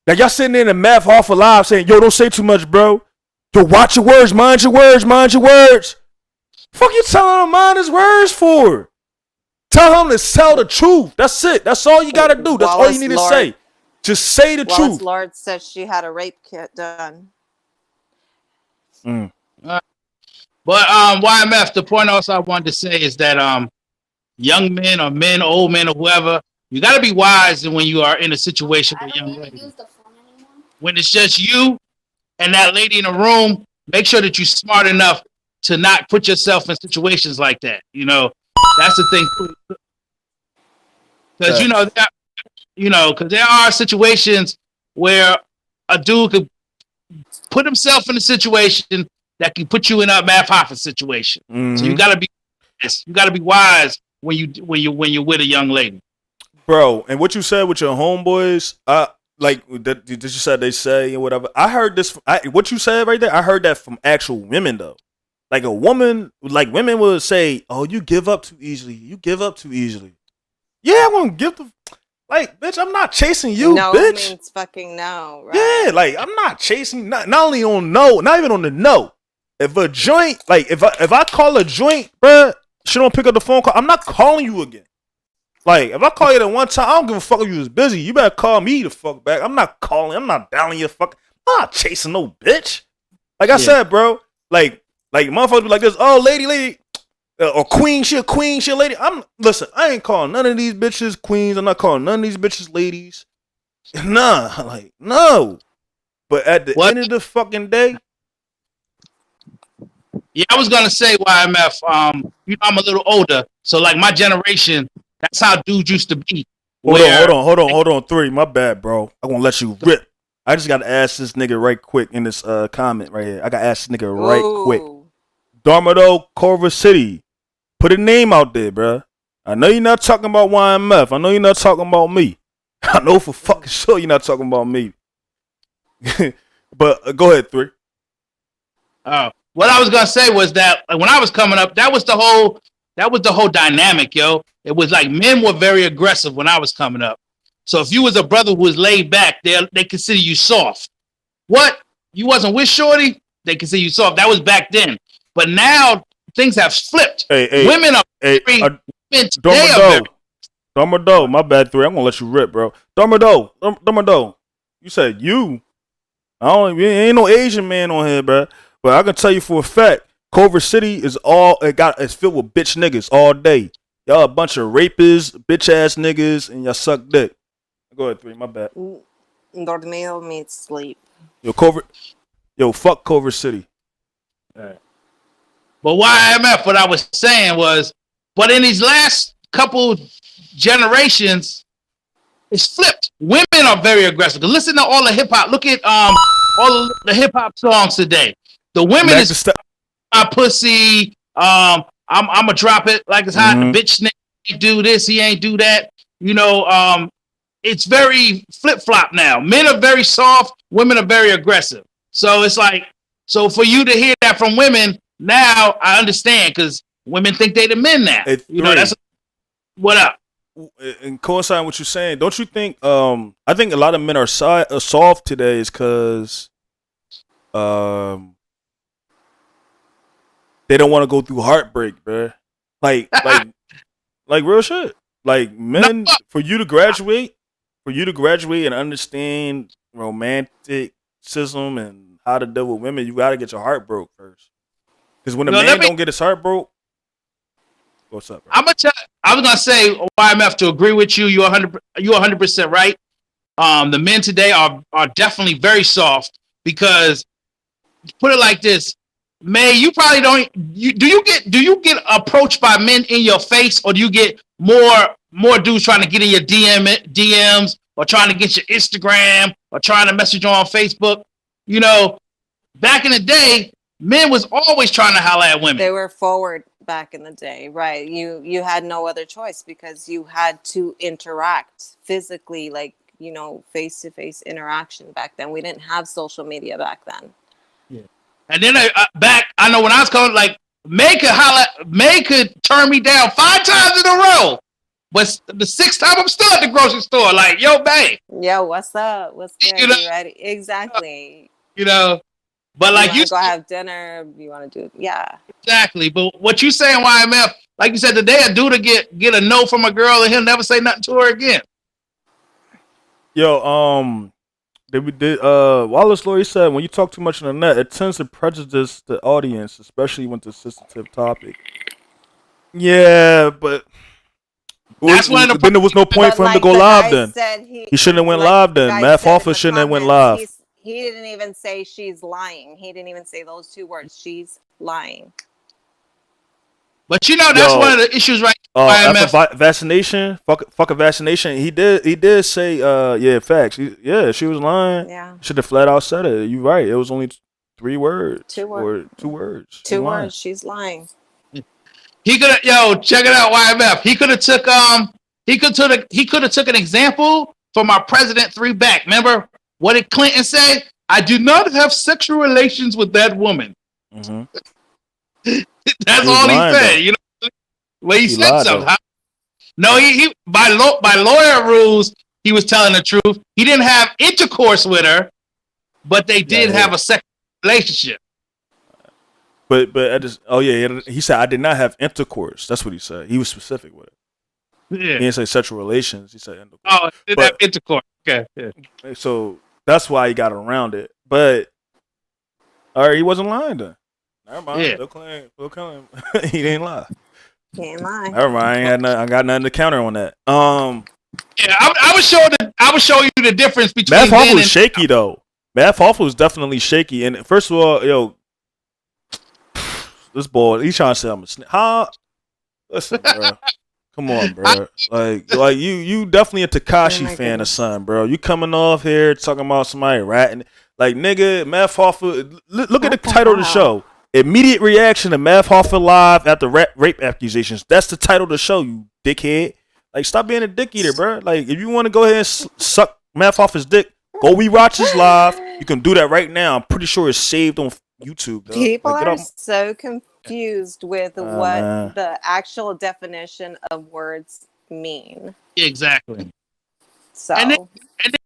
Now y'all sitting there in the Math Hoffa Live saying, yo, don't say too much, bro. Yo, watch your words, mind your words, mind your words. Fuck you telling him to mind his words for? Tell him to tell the truth. That's it. That's all you gotta do. That's all you need to say. Just say the truth. Lord says she had a rape kit done. But YMF, the point also I wanted to say is that young men or men, old men or whoever, you got to be wise when you are in a situation with a young lady. When it's just you and that lady in the room, make sure that you're smart enough to not put yourself in situations like that. You know, that's the thing. Because because there are situations where a dude could put himself in a situation that can put you in a Math Hoffa situation. Mm-hmm. So you gotta be wise when you're with a young lady, bro. And what you said with your homeboys, like that you said they say and whatever. I heard this. What you said right there. I heard that from actual women though. Like a woman, like women would say, "Oh, you give up too easily. You give up too easily." Yeah, I won't give the. Like, bitch, I'm not chasing you, no bitch. Means fucking no, right? Yeah, like I'm not chasing. Not only on no, not even on the no. If a joint, like if I call a joint, bruh, she don't pick up the phone call, I'm not calling you again. Like if I call you that one time, I don't give a fuck if you was busy. You better call me the fuck back. I'm not calling. I'm not dialing your fuck. I'm not chasing no bitch. Like I said, bro. Like motherfuckers be like this. Oh, lady, or queen. She a lady. Listen. I ain't calling none of these bitches queens. I'm not calling none of these bitches ladies. Nah, like no. But at the end of the fucking day. Yeah, I was gonna say YMF. I'm a little older, so like my generation, that's how dudes used to be. Hold on, 3. My bad, bro. I'm gonna let you rip. I just gotta ask this nigga right quick in this comment right here. I gotta ask this nigga right quick. Darmado, Culver City. Put a name out there, bro. I know you're not talking about YMF. I know you're not talking about me. I know for fucking sure you're not talking about me. But go ahead, 3. What I was gonna say was that when I was coming up, that was the whole dynamic, yo. It was like men were very aggressive when I was coming up. So if you was a brother who was laid back, they consider you soft. What? You wasn't with shorty? They consider you soft. That was back then. But now things have flipped. Women are Darmado, my bad, 3. I'm gonna let you rip, bro. Darmado. You said you. Ain't no Asian man on here, bro. But I can tell you for a fact, Culver City is it's filled with bitch niggas all day. Y'all a bunch of rapists, bitch ass niggas, and y'all suck dick. Go ahead, 3. My bad. Dormido means sleep. Fuck Culver City. All right. But YMF, what I was saying was, but in these last couple generations, it's flipped. Women are very aggressive. Listen to all the hip hop. Look at all the hip hop songs today. The women is my pussy. I'm gonna drop it like it's hot. The bitch nigga do this, he ain't do that. You know, it's very flip flop now. Men are very soft. Women are very aggressive. So it's like, so for you to hear that from women now, I understand because women think they the men now. You know, that's what up. And coinciding with what you're saying, don't you think? I think a lot of men are soft today is because, they don't want to go through heartbreak, bro. Like real shit. Like men, for you to graduate and understand romanticism and how to deal with women, you got to get your heart broke first. Because when a man don't get his heart broke, what's up, bro? I was gonna say YMF to agree with you. You're 100% right. The men today are definitely very soft because put it like this. May, you probably don't. Do you get approached by men in your face, or do you get more dudes trying to get in your DMs, or trying to get your Instagram, or trying to message you on Facebook? You know, back in the day, men was always trying to holler at women. They were forward back in the day, right? You had no other choice because you had to interact physically, like, you know, face-to-face interaction back then. We didn't have social media back then. Yeah. And then I know when I was calling, like, May could turn me down 5 times in a row, but the 6th time I'm still at the grocery store, like, yo, babe. Yo, what's up? What's good? You ready? Exactly. You know, but like you go have dinner. You want to do, yeah. Exactly. But what you saying, YMF? Like you said today, a dude to get a no from a girl and he'll never say nothing to her again. Yo, Wallace Lawyer said when you talk too much on the net, it tends to prejudice the audience, especially when it's a sensitive topic. Yeah, but that's when then there was no point for him to go live. Then he shouldn't have went live. Then Math Hoffa shouldn't have went live. He didn't even say she's lying. He didn't even say those 2 words. She's lying. But you know that's one of the issues, right? After vaccination, fuck a vaccination. He did say, yeah, facts. She was lying. Yeah, should have flat out said it. You right. It was only 3 words. 2 words. Or 2 words. 2 words. She's lying. He could have, check it out, YMF. He could have took an example from our president 3 back. Remember what did Clinton say? I do not have sexual relations with that woman. Mm-hmm. That's all he said. Though. You know, well, he said something. Huh? No, he by lawyer rules, he was telling the truth. He didn't have intercourse with her, but they did have a sexual relationship. But he said I did not have intercourse. That's what he said. He was specific with it. Yeah. He didn't say sexual relations. He said intercourse. Oh, did have intercourse. Okay. Yeah. So that's why he got around it. But all right, he wasn't lying then. Never mind. Yeah. They'll claim. He didn't lie. He ain't lying. Never mind. I got nothing to counter on that. Yeah, I would show you the difference between. Math Hoffa was shaky though. Math Hoffa was definitely shaky. And first of all, yo, this boy, he's trying to say I'm a snitch. Huh? Listen, bro. Come on, bro. Like you definitely a Tekashi fan or something, bro. You coming off here talking about somebody ratting. Like, nigga, Math Hoffa, look at the title of the show. Immediate reaction to Math Hoffa live after rape accusations. That's the title of the show, you dickhead. Like, stop being a dick eater, bro. Like, if you want to go ahead and suck Math Hoffa's dick, go rewatch his live. You can do that right now. I'm pretty sure it's saved on YouTube. Though. People are so confused with what the actual definition of words mean. Exactly. So, and then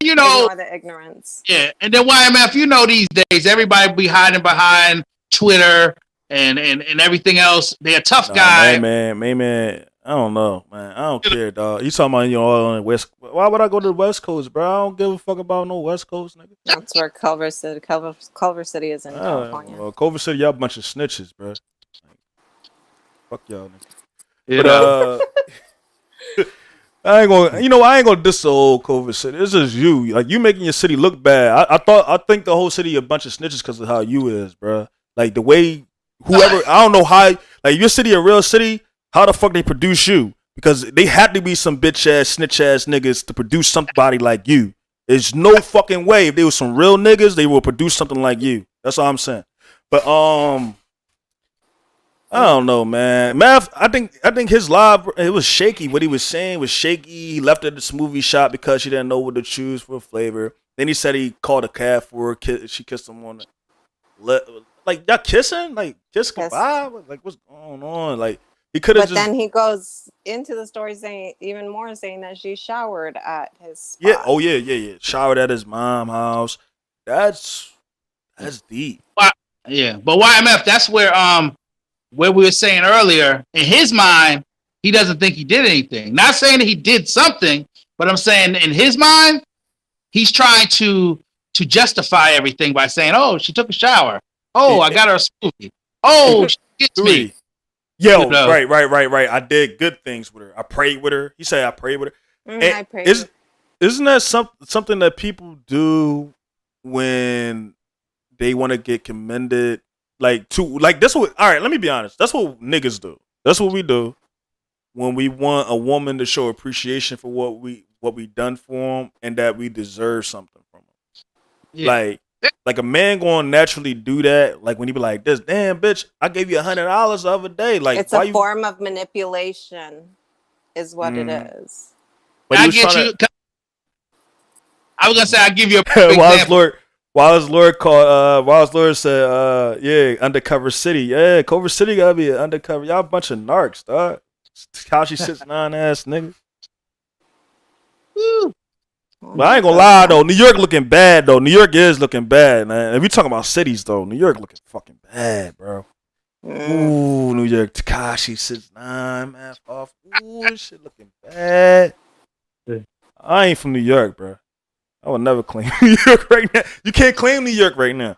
you know, ignore the ignorance. Yeah, and then YMF, you know, these days everybody be hiding behind Twitter and everything else. They're a tough guy. Man. I don't know, man. I don't care, dog. You talking about all on the West? Why would I go to the West Coast, bro? I don't give a fuck about no West Coast, nigga. That's where Culver City is in California. Well, Culver City, y'all a bunch of snitches, bro. Like, fuck y'all, nigga. But I ain't gonna diss the old Culver City. It's just you. Like, you making your city look bad. I think the whole city a bunch of snitches because of how you is, bro. Like, the way whoever, I don't know how, like, your city a real city. How the fuck they produce you? Because they had to be some bitch ass, snitch ass niggas to produce somebody like you. There's no fucking way. If they were some real niggas, they will produce something like you. That's all I'm saying. But I don't know, man. Math, I think his live, it was shaky. What he was saying was shaky. He left at the smoothie shop because she didn't know what to choose for flavor. Then he said he called a cab for her. She kissed him on the like, y'all kissing? Like, kiss goodbye? Like, what's going on? Like, he could have. But then he goes into the story saying that she showered at his spot. Yeah. Oh yeah. Showered at his mom's house. That's deep. Yeah, but YMF, that's where we were saying earlier. In his mind, he doesn't think he did anything. Not saying that he did something, but I'm saying in his mind, he's trying to justify everything by saying, "Oh, she took a shower. Oh, I got her a smoothie. Oh, she gets me." Yo, you know? Right. I did good things with her. I prayed with her. He said I prayed with her. I prayed. Isn't that something that people do when they want to get commended? Like that's what. All right, let me be honest. That's what niggas do. That's what we do when we want a woman to show appreciation for what we done for them and that we deserve something from them. Yeah. Like a man going to naturally do that. Like when he be like, "This damn bitch, I gave you $100 the other day." Like it's a form of manipulation, is what it is. But I get you. I was gonna say I give you a example. Wallace Lord said, yeah, undercover city. Yeah, Culver City gotta be an undercover. Y'all a bunch of narcs, dog. Takashi 6ix9ine ass niggas. But I ain't gonna lie though, New York looking bad though. New York is looking bad, man. If we talking about cities though, New York looking fucking bad, bro. Ooh, New York, Takashi 6ix9ine, Math Hoffa. Ooh, this shit looking bad. I ain't from New York, bro. I would never claim New York right now. You can't claim New York right now.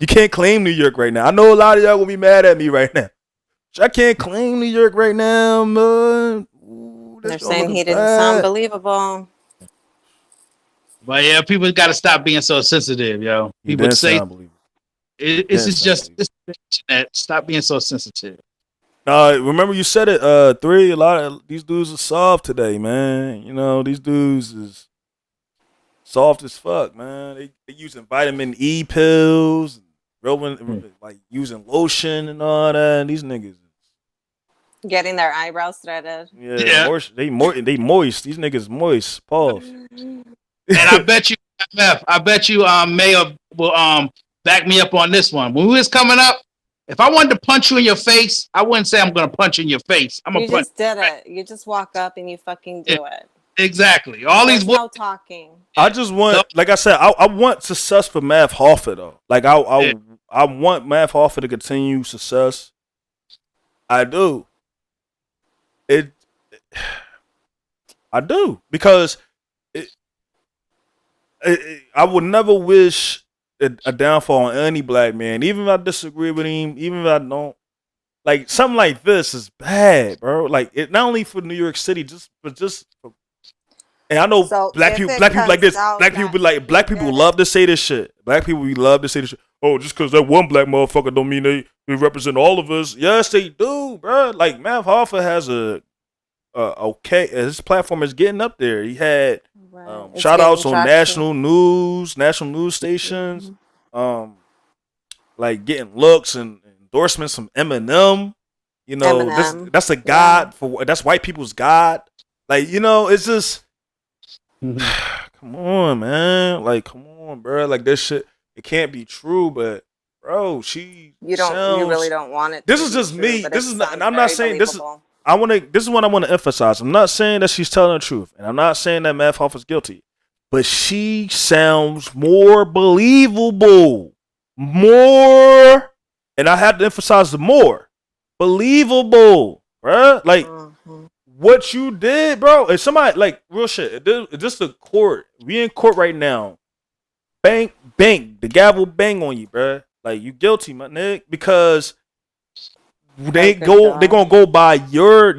You can't claim New York right now. I know a lot of y'all gonna be mad at me right now. I can't claim New York right now, man. Ooh, they're saying he didn't sound believable. But yeah, people got to stop being so sensitive, yo. People say it's just internet. Stop being so sensitive. Remember you said it. 3. A lot of these dudes are soft today, man. You know these dudes is soft as fuck, man. They using vitamin E pills, like using lotion and all that. And these niggas getting their eyebrows threaded. Yeah. They moist. These niggas moist. Pause. And I bet you, Mayor will back me up on this one. When we was coming up, if I wanted to punch you in your face, I wouldn't say I'm gonna punch you in your face. You just did it. You just walk up and you fucking do it. Exactly. There's no talking. I just want, like I said, I want success for Math Hoffa though. Like I want Math Hoffa to continue success. I do. I do because I would never wish a downfall on any black man, even if I disagree with him, even if I don't. Like something like this is bad, bro. Like it not only for New York City, but just for. And I know black people like this. Black people love to say this shit. Black people, we love to say this shit. Oh, just because that one black motherfucker don't mean they represent all of us. Yes, they do, bro. Like Math Hoffa has okay, his platform is getting up there. He had shout outs on national news stations, like getting looks and endorsements from Eminem. You know, that's a god that's white people's god. Like, you know, it's just. Come on, man. Like, come on, bro. Like, this shit, it can't be true, but, bro, you really don't want it. This is just me. This is not, and I'm not saying this is. This is what I want to emphasize. I'm not saying that she's telling the truth, and I'm not saying that Math Hoffa's guilty, but she sounds more believable, and I have to emphasize the more believable, bro. Like. What you did, bro? If somebody, like, real shit, just the court. We in court right now. Bang, bang. The gavel bang on you, bro. Like, you guilty, my nigga. Because they're gonna go by your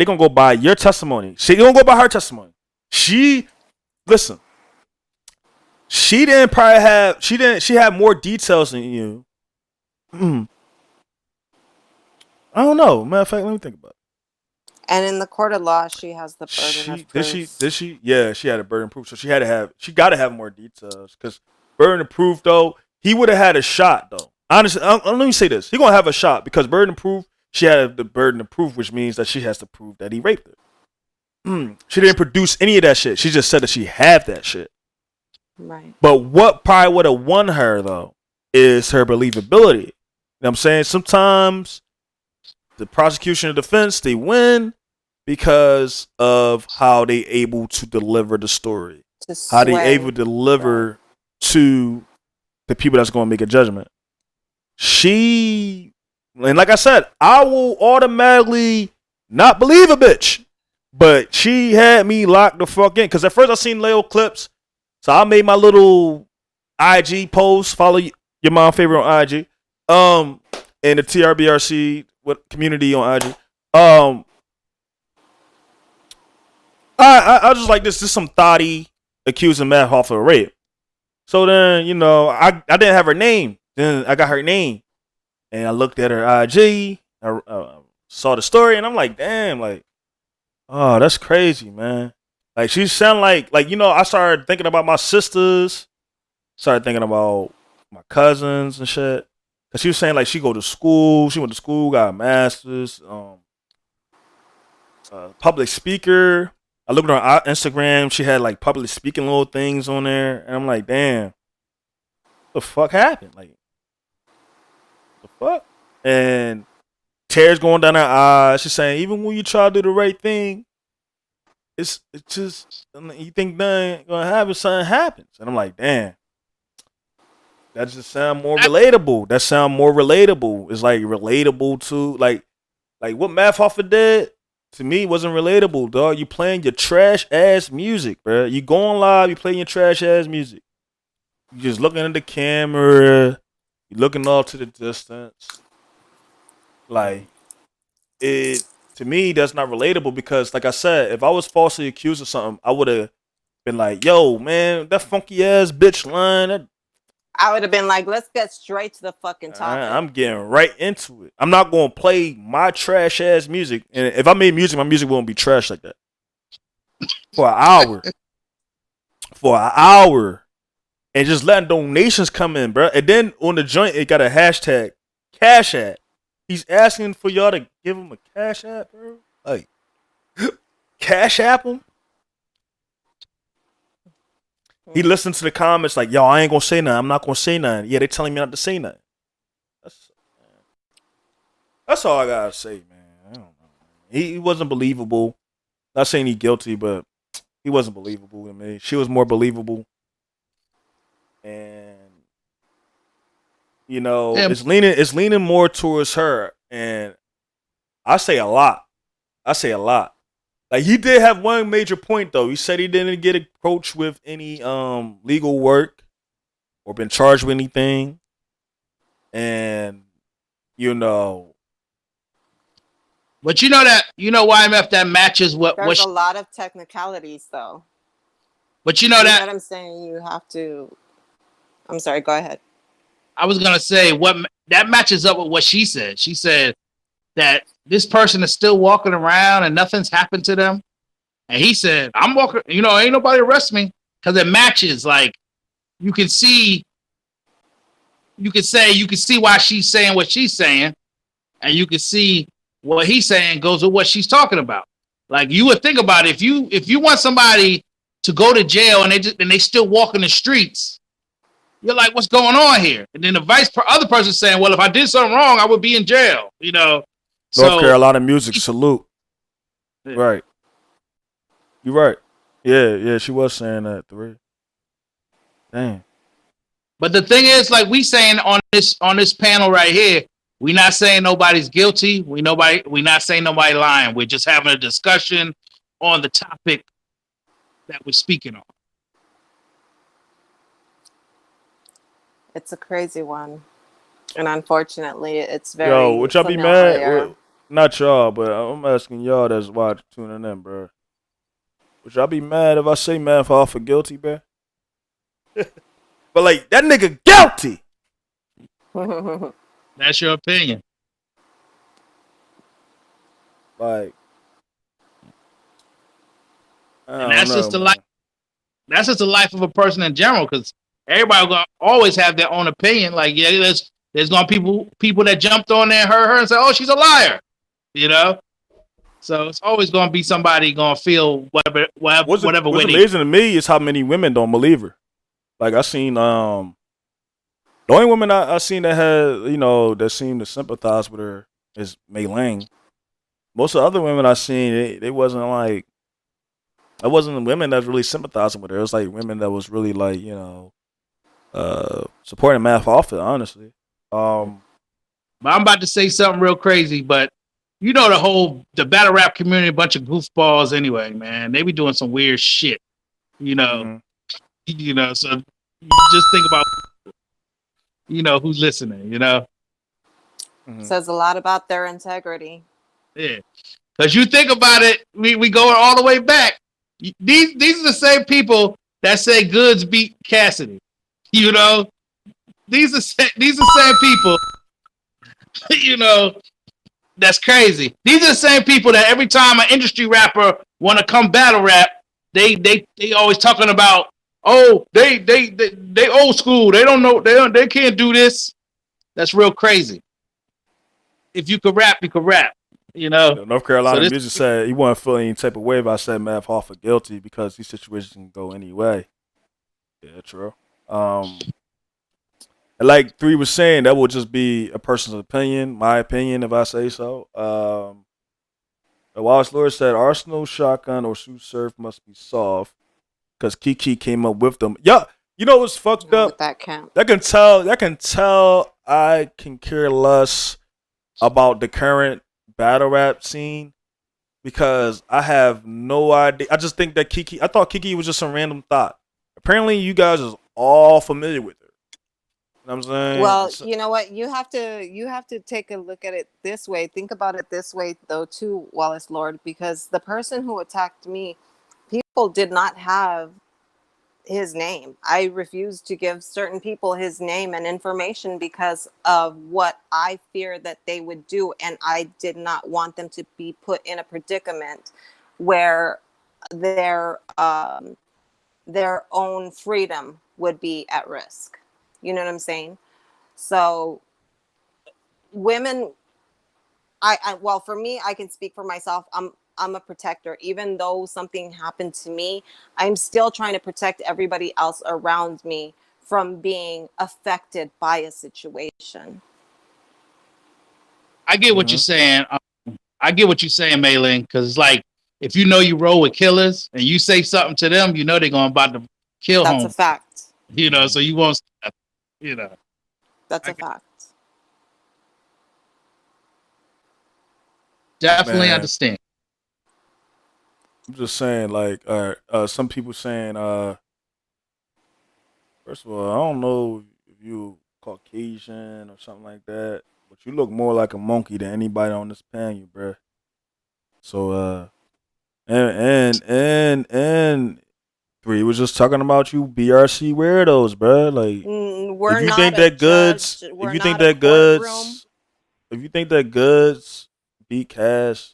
testimony. She gonna go by her testimony. She had more details than you. I don't know. Matter of fact, let me think about it. And in the court of law, she has the burden of proof. Did she? Yeah, she had a burden of proof. So she got to have more details. Because burden of proof, though, he would have had a shot, though. Honestly, let me say this. He going to have a shot because burden of proof, she had the burden of proof, which means that she has to prove that he raped her. She didn't produce any of that shit. She just said that she had that shit. Right. But what probably would have won her, though, is her believability. You know what I'm saying? Sometimes the prosecution and defense, they win because of how they able to deliver the story. How they able to deliver to the people that's going to make a judgment. And like I said, I will automatically not believe a bitch. But she had me locked the fuck in. Because at first I seen little clips. So I made my little IG post. Follow your mom favorite on IG. And the TRBRC community on IG. I just like this. This is some thotty accusing Math Hoffa of rape. So then, you know, I didn't have her name. Then I got her name. And I looked at her IG. I saw the story, and I'm like, damn, like, oh, that's crazy, man. Like, she sound like I started thinking about my sisters. Started thinking about my cousins and shit. Cause she was saying like she go to school. She went to school, got a master's. Public speaker. I looked on her Instagram. She had like public speaking little things on there, and I'm like, damn, what the fuck happened? Like, the fuck? And tears going down her eyes. She's saying, even when you try to do the right thing, it's just you think nothing gonna happen, something happens, and I'm like, damn. That just sound more relatable. That sound more relatable. It's like relatable to like what Math Hoffa did to me wasn't relatable, dog. You playing your trash ass music, bro. You going live, you playing your trash ass music. You just looking at the camera, you looking off to the distance. Like it to me, that's not relatable because, like I said, if I was falsely accused of something, I would have been like, "Yo, man, that funky ass bitch line." I would have been like, let's get straight to the fucking topic. I'm getting right into it. I'm not going to play my trash ass music. And if I made music, my music won't be trash like that. For an hour. For an hour. And just letting donations come in, bro. And then on the joint, it got a hashtag, Cash App. He's asking for y'all to give him a Cash App, bro. Like, Cash App him? He listened to the comments like, yo, I ain't gonna say nothing. I'm not gonna say nothing. Yeah, they telling me not to say nothing. That's all I gotta say, man. I don't know. He wasn't believable. Not saying he guilty, but he wasn't believable to me. She was more believable. And it's leaning more towards her. And I say a lot. Like, he did have one major point, though. He said he didn't get approached with any legal work or been charged with anything. And, But YMF, that matches what... There's a lot of technicalities, though. But you know that... what I'm saying? You have to... I'm sorry, go ahead. I was going to say, that matches up with what she said. She said that this person is still walking around and nothing's happened to them. And he said, I'm walking, ain't nobody arrest me. Because it matches. Like, you can see why she's saying what she's saying. And you can see what he's saying goes with what she's talking about. Like, you would think about it, if you want somebody to go to jail and they still walk in the streets, you're like, what's going on here? And then the other person saying, well, if I did something wrong, I would be in jail, North Carolina music, salute. Yeah. Right. You're right. Yeah, she was saying that. Damn. But the thing is, like we saying on this panel right here, we're not saying nobody's guilty. We're not saying nobody lying. We're just having a discussion on the topic that we're speaking on. It's a crazy one. And unfortunately, it's very... Yo, would y'all be mad? Well, not y'all, but I'm asking y'all that's watching, tuning in, bro. Would y'all be mad if I say Math Hoffa guilty, bro? But like, that nigga guilty. That's your opinion. Like, and that's just the life. That's just the life of a person in general, because everybody gonna always have their own opinion. Like, yeah, there's gonna people that jumped on there, heard her, and said, "Oh, she's a liar," So it's always gonna be somebody gonna feel whatever what's way. What's amazing to me is how many women don't believe her. Like, I seen the only woman I seen that had that seemed to sympathize with her is Mei Lang. Most of the other women I seen, they wasn't like. It wasn't the women that was really sympathizing with her. It was like women that was really like supporting Math Hoffa, honestly. But I'm about to say something real crazy, but the battle rap community, a bunch of goofballs anyway, man. They be doing some weird shit, Mm-hmm. So just think about, who's listening, Mm-hmm. Says a lot about their integrity. Yeah. Because you think about it, we going all the way back. These are the same people that say Goods beat Cassidy. These are the same people You know, that's crazy. These are the same people that every time an industry rapper want to come battle rap, they always talking about, oh, they old school. They don't know. They can't do this. That's real crazy. If you could rap, you could rap. You know. North So Carolina this, Music said he wasn't feeling any type of way if I said Math Hoffa guilty because these situations can go any way. Yeah, true. And like 3 was saying, that would just be a person's opinion, my opinion, if I say so. The Wallace Lord said Arsenal, shotgun, or Sue Surf must be soft because Keke came up with them. Yeah, you know what's fucked up? With that count. I can tell I can care less about the current battle rap scene because I have no idea. I just think that I thought Keke was just some random thought. Apparently, you guys is all familiar with her. You know what I'm saying? Well, you know what? You have to take a look at it this way. Think about it this way, though, too, Wallace Lord, because the person who attacked me, people did not have his name. I refused to give certain people his name and information because of what I fear that they would do, and I did not want them to be put in a predicament where their own freedom would be at risk. You know what I'm saying? So women, well, for me, I can speak for myself. I'm a protector. Even though something happened to me, I'm still trying to protect everybody else around me from being affected by a situation. I get what you're saying. I get what you're saying, Maylin, because it's like if you know you roll with killers and you say something to them, you know they're going about to kill That's home. a fact. You know, so you won't. You know, that's a fact. Definitely understand. I'm just saying, like, some people saying, first of all, I don't know if you Caucasian or something like that, but you look more like a monkey than anybody on this panel, bruh. So, and 3 was just talking about you BRC weirdos, bruh. Like, we're if you not think a that judge. goods, if We're you not think a that courtroom. goods, if you think that goods beat cash,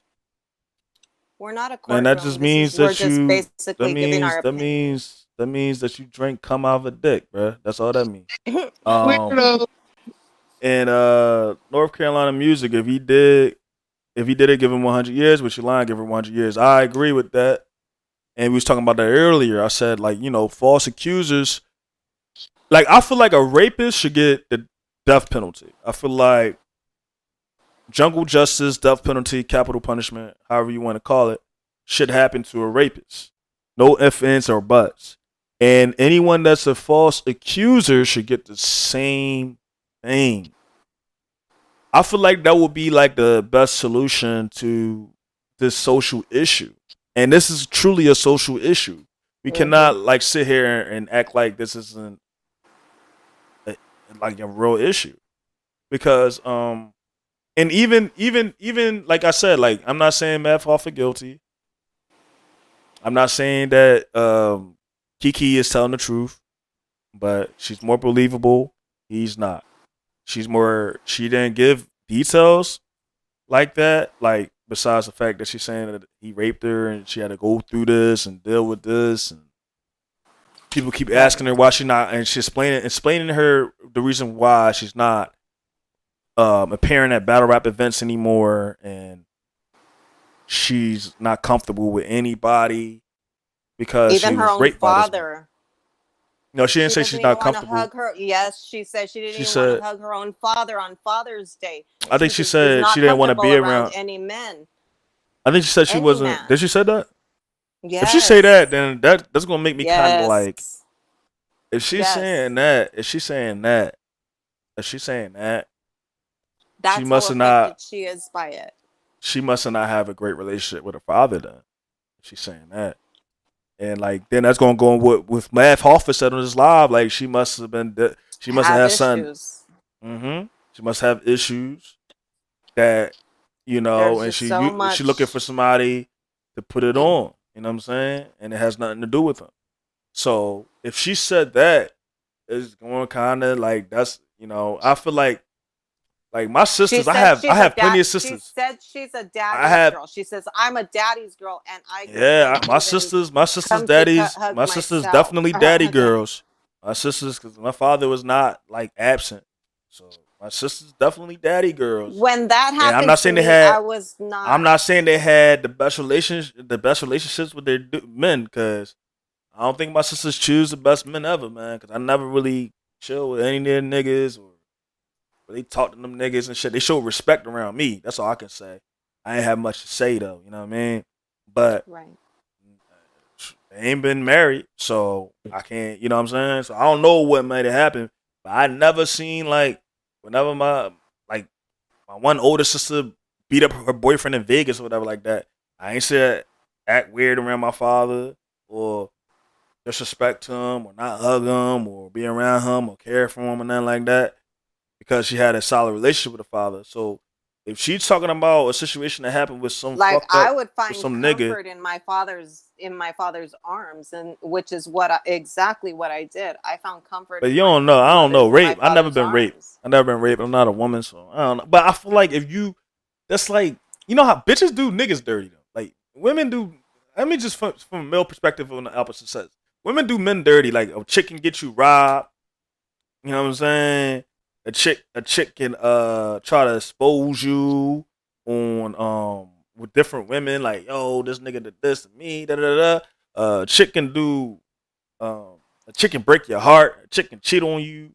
We're not a man, courtroom. that just means We're that just you. basically giving our opinion. That means that you drink cum out of a dick, bruh. That's all that means. Weirdo. And North Carolina Music, if he did it, give him 100 years. With your line, give him 100 years. I agree with that. And we was talking about that earlier. I said, like, you know, false accusers. Like, I feel like a rapist should get the death penalty. I feel like jungle justice, death penalty, capital punishment, however you want to call it, should happen to a rapist. No ifs, ands, or buts. And anyone that's a false accuser should get the same thing. I feel like that would be like the best solution to this social issue. And this is truly a social issue. We cannot like sit here and act like this isn't like a real issue. Because and even like I said, like I'm not saying Math Hoffa guilty. I'm not saying that Keke is telling the truth, but she's more believable. He's not. She didn't give details like that. Like besides the fact that she's saying that he raped her and she had to go through this and deal with this, and people keep asking her why she's not, and she's explaining to her the reason why she's not appearing at battle rap events anymore, and she's not comfortable with anybody because even she her was own raped father. by this. No, she didn't say she's not comfortable. Hug her. Yes, she said she didn't even want to hug her own father on Father's Day. I think she said she didn't want to be around any men. I think she said she wasn't. Did she say that? Yes. If she say that, then that's gonna make me kind of like. If she's Yes. saying that, if she's saying that, that's she must how not. She is by it. She must not have a great relationship with her father. Then, if she's saying that, and like then that's gonna go on with Math Hoffa said on his live. Like she must have been. She must have had issues. something. She must have issues that and she looking for somebody to put it on. You know what I'm saying? And it has nothing to do with him. So if she said that, it's going kind of like that's I feel like Like my She sisters, I said have she's a plenty of She sisters. said she's a I daddy's have girl. She says I'm a daddy's girl, and I yeah, couldn't my even sisters come to daddies, hug my sisters myself. definitely daddy girls. My sisters, because my father was not like absent, so my sisters definitely daddy girls. When that And I'm happened not to saying they me, I had. was I'm not. not saying they had the best relationships with their men, because I don't think my sisters choose the best men ever, man. Because I never really chill with any of their niggas or really talk to them niggas and shit. They show respect around me. That's all I can say. I ain't have much to say though, you know what I mean? But Right. they ain't been married, so I can't, you know what I'm saying? So I don't know what might have happened, but I never seen like whenever my one older sister beat up her boyfriend in Vegas or whatever like that. I ain't said act weird around my father or disrespect him or not hug him or be around him or care for him or nothing like that, because she had a solid relationship with the father. So if she's talking about a situation that happened with some Like fucked I up would with find some nigga, comfort in my father's arms, and which is exactly what I did. I found comfort. but in you my don't know. I don't know. my Rape. I never father's been raped. arms. I never been raped. I'm not a woman, so I don't know. But I feel like if you, that's like, you know how bitches do niggas dirty though. Like women do. I mean, just from a male perspective on the opposite sex, women do men dirty. Like a chick can get you robbed. You know what I'm saying? A chick can try to expose you on with different women. Like yo, this nigga did this to me. Da da da. Chick can do a chick can break your heart. A chick can cheat on you.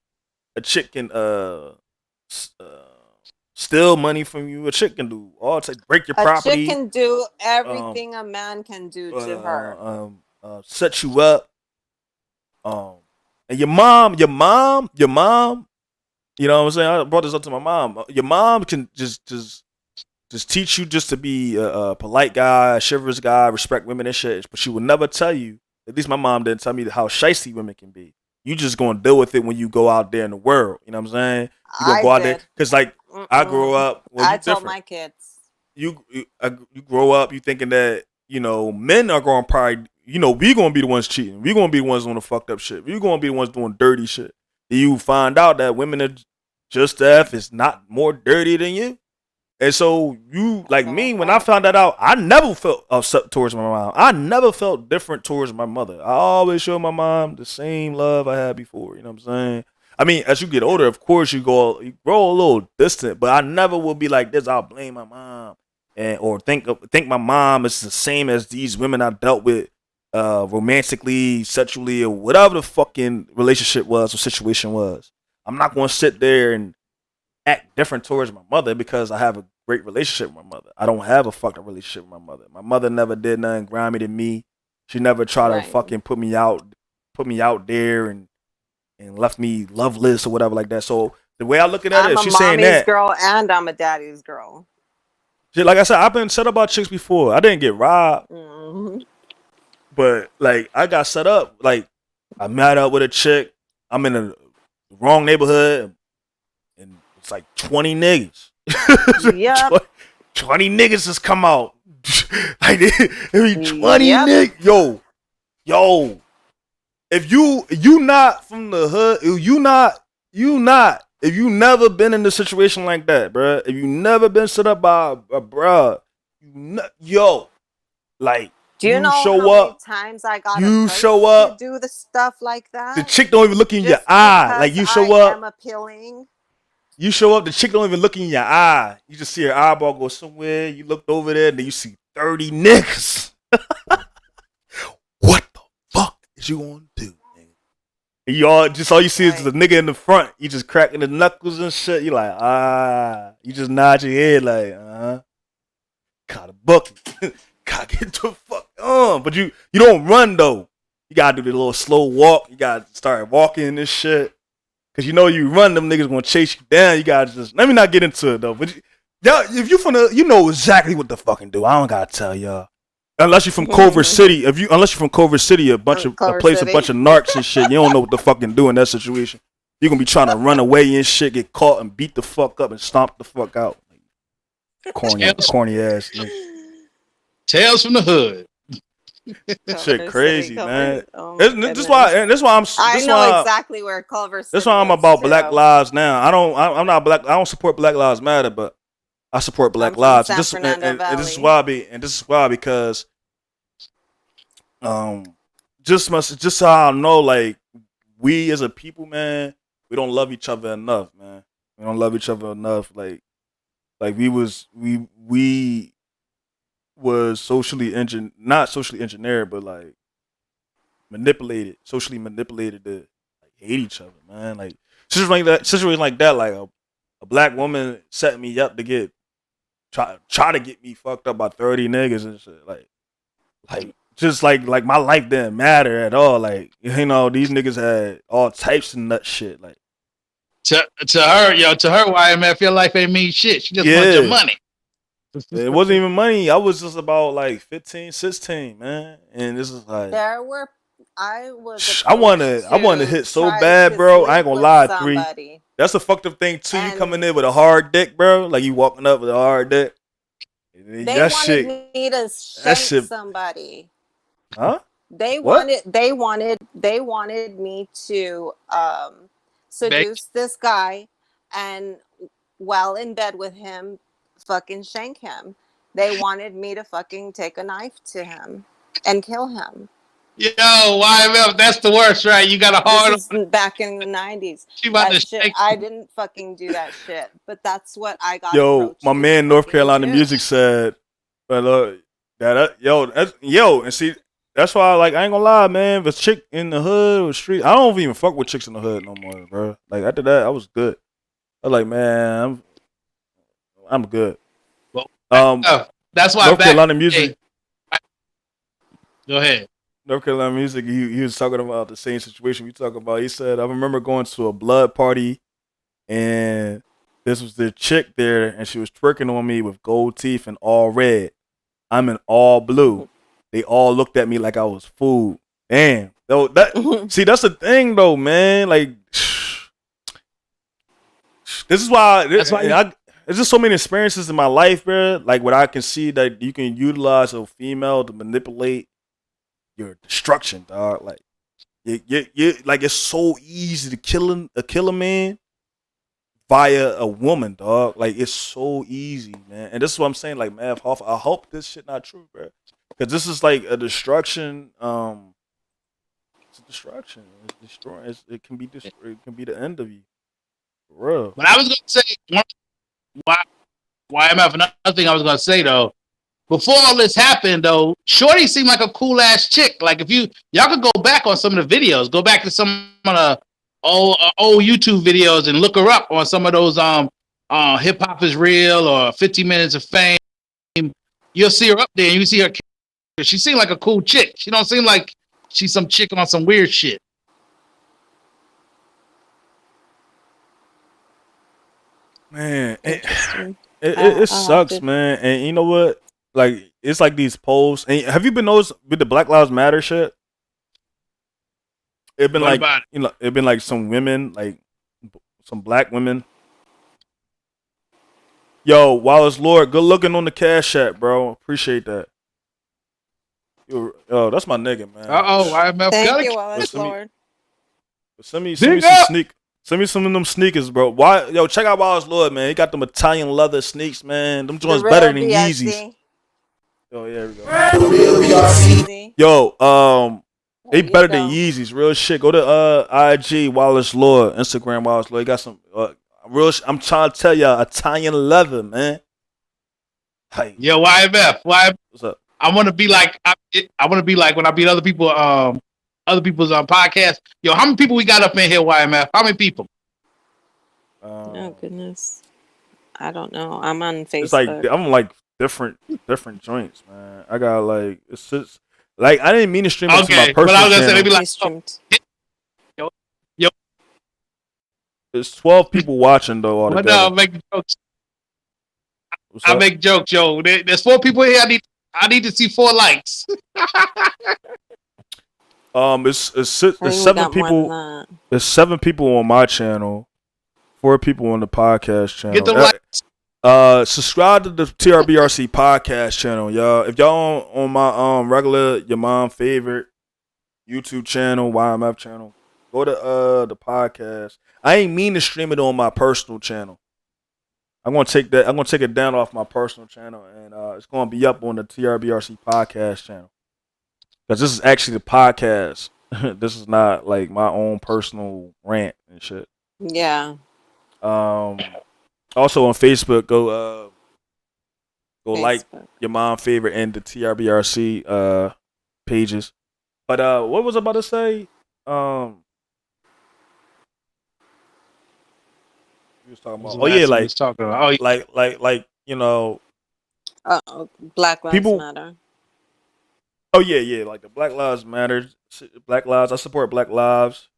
A chick can steal money from you. A chick can do all types, break your A chick property, can do um, everything a man can do to her. set you up. And your mom, you know what I'm saying? I brought this up to my mom. Your mom can just teach you just to be a polite guy, a chivalrous guy, respect women and shit. But she would never tell you. At least my mom didn't tell me how shicey women can be. You just gonna deal with it when you go out there in the world. You know what I'm saying? You gonna I go out there did. because like I grew up. Well, I you told different. my kids. You grow up. You thinking that men are gonna probably we gonna be the ones cheating. We gonna be the ones doing the fucked up shit. We gonna be the ones doing dirty shit. Then you find out that women are just F is not more dirty than you. And so you, like me, when I found that out, I never felt upset towards my mom. I never felt different towards my mother. I always showed my mom the same love I had before. You know what I'm saying? I mean, as you get older, of course, you grow a little distant, but I never will be like this. I'll blame my mom or think my mom is the same as these women I dealt with romantically, sexually, or whatever the fucking relationship was or situation was. I'm not going to sit there and act different towards my mother because I have a great relationship with my mother. I don't have a fucked up relationship with my mother. My mother never did nothing grimy to me. She never tried to fucking put me out there and left me loveless or whatever like that. So the way I look at it, if she's saying that, I'm a mommy's girl and I'm a daddy's girl. Like I said, I've been set up by chicks before. I didn't get robbed, but like I got set up. Like I met up with a chick. I'm in the wrong neighborhood. And it's like 20 niggas. Yep. 20 niggas just come out. Like every 20 niggas. Yo. If you not from the hood, if you never been in a situation like that, bruh. If you never been set up by a bruh, like do you know show how up, many times I got you show up, to do the stuff like that? the chick don't even look in your eye. Like you show up. I'm appealing. You show up, the chick don't even look in your eye. You just see her eyeball go somewhere. You looked over there, and then you see 30 niggas. What the fuck is you gonna do, nigga? And all you see is the nigga in the front. You just cracking the knuckles and shit. You like, you just nod your head like, Gotta book it. Gotta get the fuck on. But you don't run though. You gotta do the little slow walk. You gotta start walking this shit. Cause you run, them niggas gonna chase you down. You gotta just let me not get into it though. But if you you know exactly what to fucking do. I don't gotta tell y'all. Unless you're from Culver City, unless you're from Culver City, a bunch of narcs and shit, you don't know what to fucking do in that situation. You're gonna be trying to run away and shit, get caught and beat the fuck up and stomp the fuck out. Corny ass nigga. Tales from the hood. Shit crazy, man. Oh my goodness. This is why I know exactly where Culver City That's why I'm is, about too. Black Lives now. I'm not black. I don't support Black Lives Matter, but I support Black I'm Lives. from San Fernando And Valley. this is why because just so I know, like, we as a people, man, we don't love each other enough, man. We don't love each other enough. Like we was not socially engineered, but like socially manipulated to like hate each other, man. Like situation like that, like a black woman set me up to try to get me fucked up by 30 niggas and shit. Like just like my life didn't matter at all. Like, you know, these niggas had all types of nut shit. Like to her, YMF, your life ain't mean shit. She just wants your money. It wasn't even money. I was just about like 15, 16, man. And this is like I want to hit so bad, bro. I ain't gonna lie, somebody. That's a fucked up thing too. You coming in with a hard dick, bro. Like you walking up with a hard dick. They wanted me to shank somebody. Huh? They wanted me to seduce this guy, and while in bed with him, fucking shank him. They wanted me to fucking take a knife to him and kill him. Yo, YMF, that's the worst, right? You got a hard. This is back in the 90s. I didn't fucking do that shit, but that's what I got. Yo, my man, North Carolina Music said, but and see, that's why I ain't gonna lie, man. If a chick in the hood or street, I don't even fuck with chicks in the hood no more, bro. Like after that, I was good. I was like, man, I'm good. Well, that's why North Carolina Music. Go ahead. North Carolina Music, he was talking about the same situation we talk about. He said, I remember going to a blood party, and this was the chick there, and she was twerking on me with gold teeth and all red. I'm in all blue. They all looked at me like I was food. Damn. See, that's the thing, though, man. Like, this is why. There's just so many experiences in my life, bro. Like, what I can see that you can utilize a female to manipulate your destruction, dog. Like, like it's so easy to kill a man via a woman, dog. Like, it's so easy, man. And this is what I'm saying. Like, Math Hoffa, I hope this shit not true, bro. Because this is like a destruction. It's a destruction. It's destroying. It can be destroyed. It can be the end of you. For real. But I was gonna say YMF. Another thing I was gonna say though. Before all this happened, though, Shorty seemed like a cool ass chick. Like if y'all could go back on some of the videos, go back to some of the old YouTube videos and look her up on some of those Hip Hop is Real or 50 Minutes of Fame. You'll see her up there, and you see her. She seemed like a cool chick. She don't seem like she's some chick on some weird shit. Man, it sucks, man. And you know what? Like, it's like these posts. And have you been noticed with the Black Lives Matter shit? It's been it's been like some women, like some black women. Yo, Wallace Lord, good looking on the Cash App, bro. Appreciate that. Yo, that's my nigga, man. Thank you, Wallace Lord. Send me some sneak. Send me some of them sneakers, bro. Why? Yo, check out Wallace Lord, man. He got them Italian leather sneaks, man. Them joints better than Yeezys. Oh yeah, we go. Yo, they better than Yeezys. Real shit. Go to IG Wallace Lord, Instagram Wallace Lord. He got some real. I'm trying to tell y'all, Italian leather, man. Hey. Yo, YMF. What's up? I want to be like when I beat other people. Other people's podcasts. Yo, how many people we got up in here, YMF? How many people? Oh goodness, I don't know. I'm on Facebook. It's like I'm like different joints, man. I got like it's just like I didn't mean to stream it to my personal but I was gonna channel. say maybe like yo. There's 12 people watching though. All together. No, make jokes. I make jokes, yo. There's 4 people here. I need to see 4 likes. It's 7 people. There's 7 people on my channel, 4 people on the podcast channel. Get the likes. Subscribe to the TRBRC podcast channel, y'all. If y'all on my regular your mom favorite YouTube channel, YMF channel, go to the podcast. I ain't mean to stream it on my personal channel. I'm gonna take it down off my personal channel, and it's gonna be up on the TRBRC podcast channel. Because this is actually the podcast. This is not like my own personal rant and shit. Yeah. Also on Facebook, go Facebook. like your mom favorite and the TRBRC pages. But what was I about to say? We was talking about. Oh yeah, like talking about. Oh, like you know. Black Lives people, Matter. Oh yeah, like the Black Lives Matter, Black Lives. I support Black Lives,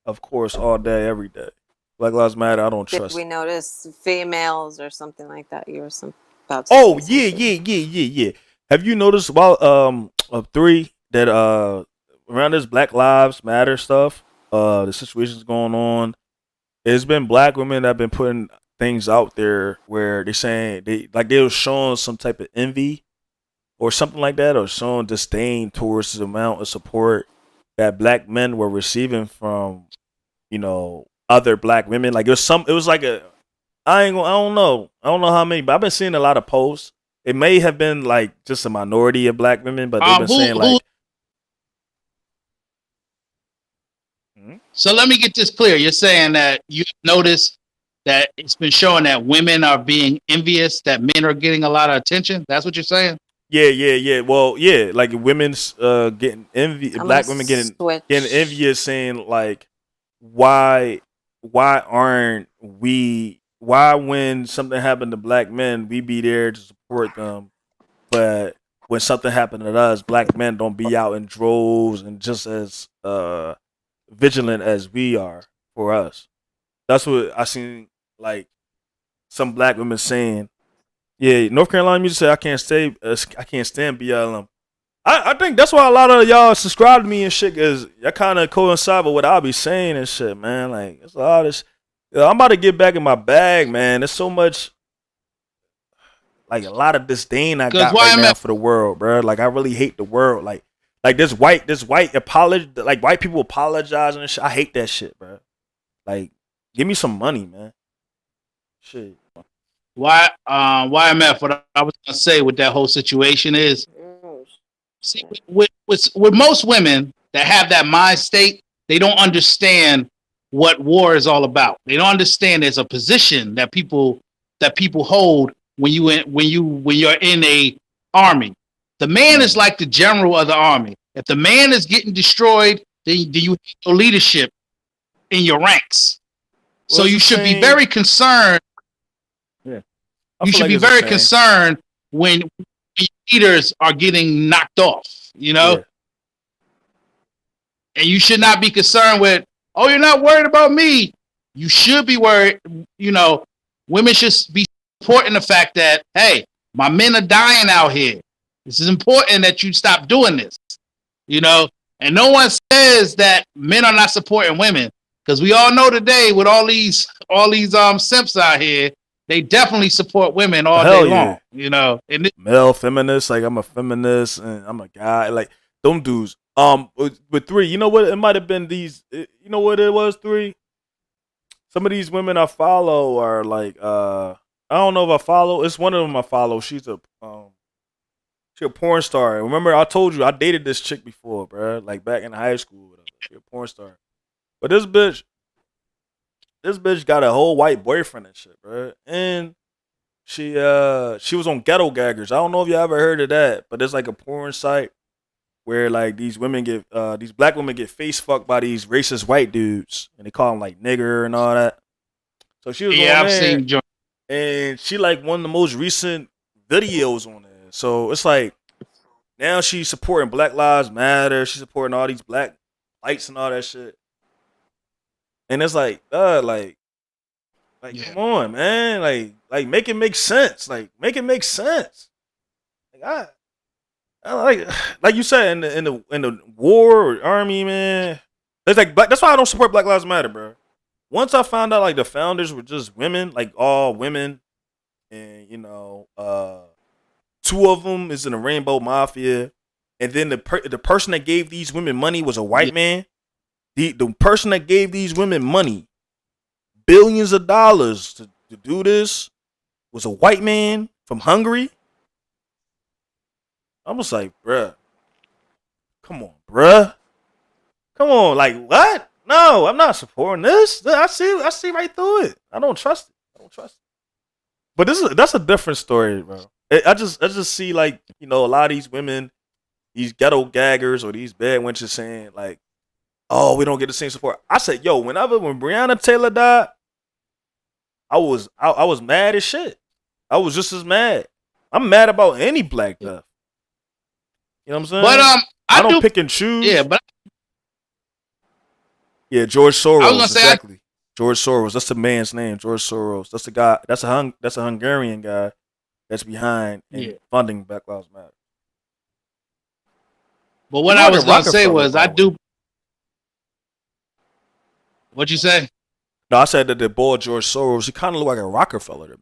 of course, all day, every day. Black Lives Matter. I don't trust. Did we notice females or something like that? You were about to Oh say yeah. Have you noticed while of 3 that around this Black Lives Matter stuff, the situations going on, it's been black women that have been putting things out there where they're saying they were showing some type of envy or something like that, or showing disdain towards the amount of support that black men were receiving from, other black women. Like it was like I don't know how many, but I've been seeing a lot of posts. It may have been like just a minority of black women, but they've been saying like. So let me get this clear. You're saying that you've noticed that it's been showing that women are being envious, that men are getting a lot of attention. That's what you're saying? Yeah. Well, yeah, like women's getting envy, black women getting envious, saying like, why aren't we? Why when something happened to black men, we be there to support them, but when something happened to us, black men don't be out in droves and just as vigilant as we are for us. That's what I seen, like some black women saying. Yeah, North Carolina music said I can't stand BLM. I think that's why a lot of y'all subscribe to me and shit, cause y'all kind of coincide with what I'll be saying and shit, man. Like it's a lot of I'm about to get back in my bag, man. There's so much, like a lot of disdain I got right now for the world, bro. Like I really hate the world. Like this white apology, like white people apologizing and shit. I hate that shit, bro. Like, give me some money, man. Shit. YMF, what I was gonna say with that whole situation is, see, with most women that have that mind state, they don't understand what war is all about. They don't understand there's a position that people hold when you're in a army. The man is like the general of the army. If the man is getting destroyed, then you have no leadership in your ranks. So you should be very concerned. Yeah. You should be very concerned when leaders are getting knocked off, Yeah. And you should not be concerned with, oh, you're not worried about me. You should be worried. Women should be supporting the fact that, hey, my men are dying out here. This is important that you stop doing this, and no one says that men are not supporting women, because we all know today with all these simps out here, they definitely support women all day long, And male feminists, like I'm a feminist and I'm a guy, like them dudes. With 3, you know what? It might have been these. You know what it was? 3. Some of these women I follow are like, I don't know if I follow. It's one of them I follow. She's a porn star. Remember, I told you I dated this chick before, bro. Like back in high school. She's a porn star. But this bitch got a whole white boyfriend and shit, bro. And she was on Ghetto Gaggers. I don't know if you ever heard of that, but it's like a porn site where like these black women get face fucked by these racist white dudes, and they call them like nigger and all that. So she was on there, I've seen, and she like one of the most recent videos on there. So it's like now she's supporting Black Lives Matter. She's supporting all these black lights and all that shit. And it's like, come on, man. Like make it make sense. Like make it make sense. Like I like you said in the war or army, man. It's like that's why I don't support Black Lives Matter, bro. Once I found out like the founders were just women, like all women, and two of them is in the Rainbow Mafia, and then the person that gave these women money was a white man. The person that gave these women money, billions of dollars to do this, was a white man from Hungary. I was like, bruh, come on, bruh. Come on, like what? No, I'm not supporting this. I see right through it. I don't trust it. But that's a different story, bro. I just see like, a lot of these women, these ghetto gaggers or these bad wenches saying like, oh, we don't get the same support. I said, yo, when Breonna Taylor died, I was mad as shit. I was just as mad. I'm mad about any black death. You know what I'm saying? But I don't pick and choose. Yeah, but yeah, George Soros. I was gonna say exactly. George Soros. That's the man's name. George Soros. That's the guy. That's a Hungarian guy that's behind and funding Black Lives Matter. But what I was gonna say was I do. What'd you say? No, I said that the boy George Soros, he kind of looked like a Rockefeller to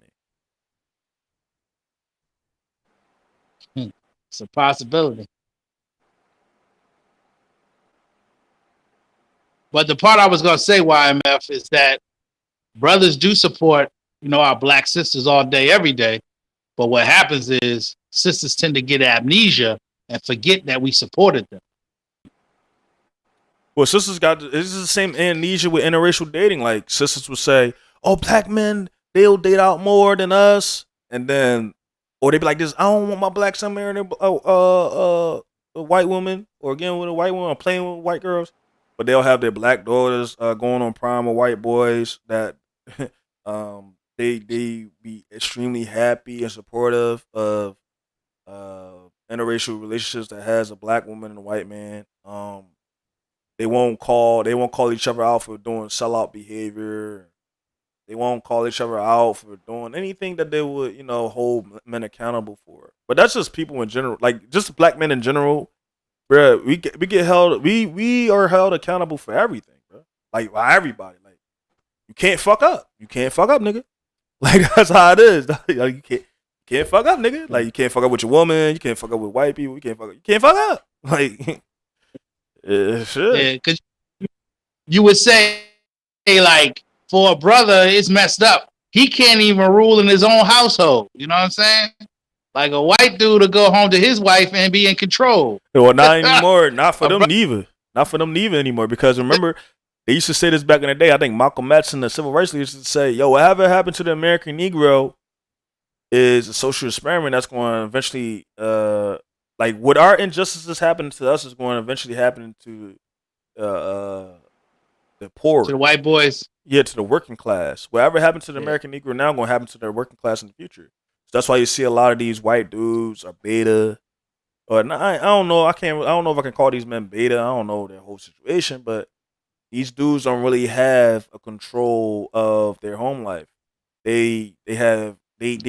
me. It's a possibility. But the part I was going to say, YMF, is that brothers do support, our black sisters all day, every day. But what happens is sisters tend to get amnesia and forget that we supported them. Well, sisters this is the same amnesia with interracial dating. Like sisters would say, "Oh, black men, they'll date out more than us," and then, or they'd be like this, "I don't want my black son marrying a white woman, or again with a white woman, or playing with white girls." But they'll have their black daughters going on prime with white boys that they be extremely happy and supportive of interracial relationships that has a black woman and a white man. They won't call each other out for doing sellout behavior. They won't call each other out for doing anything that they would, hold men accountable for. But that's just people in general, like just black men in general, bro. We get held, we are held accountable for everything, bro. Like by everybody, like you can't fuck up, nigga. Like that's how it is. Like you can't fuck up, nigga. Like you can't fuck up with your woman, you can't fuck up with white people, you can't fuck up. Like. Yeah, sure. Yeah, because you would say, like, for a brother, it's messed up. He can't even rule in his own household. You know what I'm saying? Like a white dude to go home to his wife and be in control. Well, not anymore. Not for them neither. Not for them neither anymore. Because remember, they used to say this back in the day. I think Malcolm X and the civil rights leaders used to say, yo, whatever happened to the American Negro is a social experiment that's going to eventually like what our injustices happen to us is going to eventually happen to the poor, to the white boys, to the working class. Whatever happened to the American Negro now going to happen to the working class in the future. So that's why you see a lot of these white dudes are beta. Or I don't know. I don't know if I can call these men beta. I don't know their whole situation, but these dudes don't really have a control of their home life. They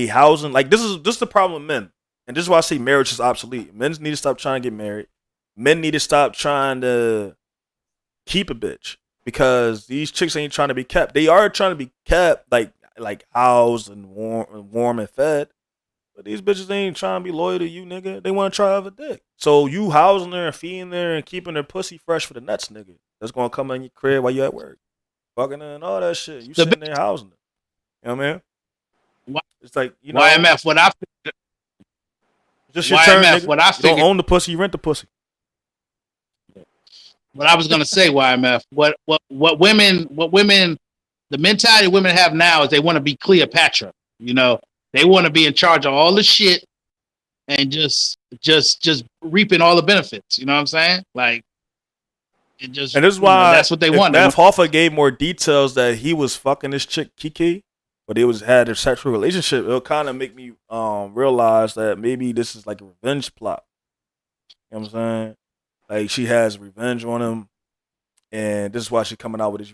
housing, like this is the problem with men. And this is why I say marriage is obsolete. Men need to stop trying to get married. Men need to stop trying to keep a bitch because these chicks ain't trying to be kept. They are trying to be kept, like housed and warm and fed. But these bitches ain't trying to be loyal to you, nigga. They want to try other dick. So you housing her and feeding her and keeping her pussy fresh for the nuts, nigga. That's gonna come in your crib while you at work, fucking her and all that shit. You sitting there housing her. You know what I mean? It's like YMF. What I just your turn, nigga. What I figured, you don't own the pussy, you rent the pussy. What I was gonna say, YMF. What women, the mentality women have now is they want to be Cleopatra. They want to be in charge of all the shit and just reaping all the benefits. You know what I'm saying? Like, and this is why that's what they want. Math Hoffa gave more details that he was fucking this chick Keke, but they had a sexual relationship. It'll kind of make me realize that maybe this is like a revenge plot. You know what I'm saying? Like she has revenge on him, and this is why she's coming out with these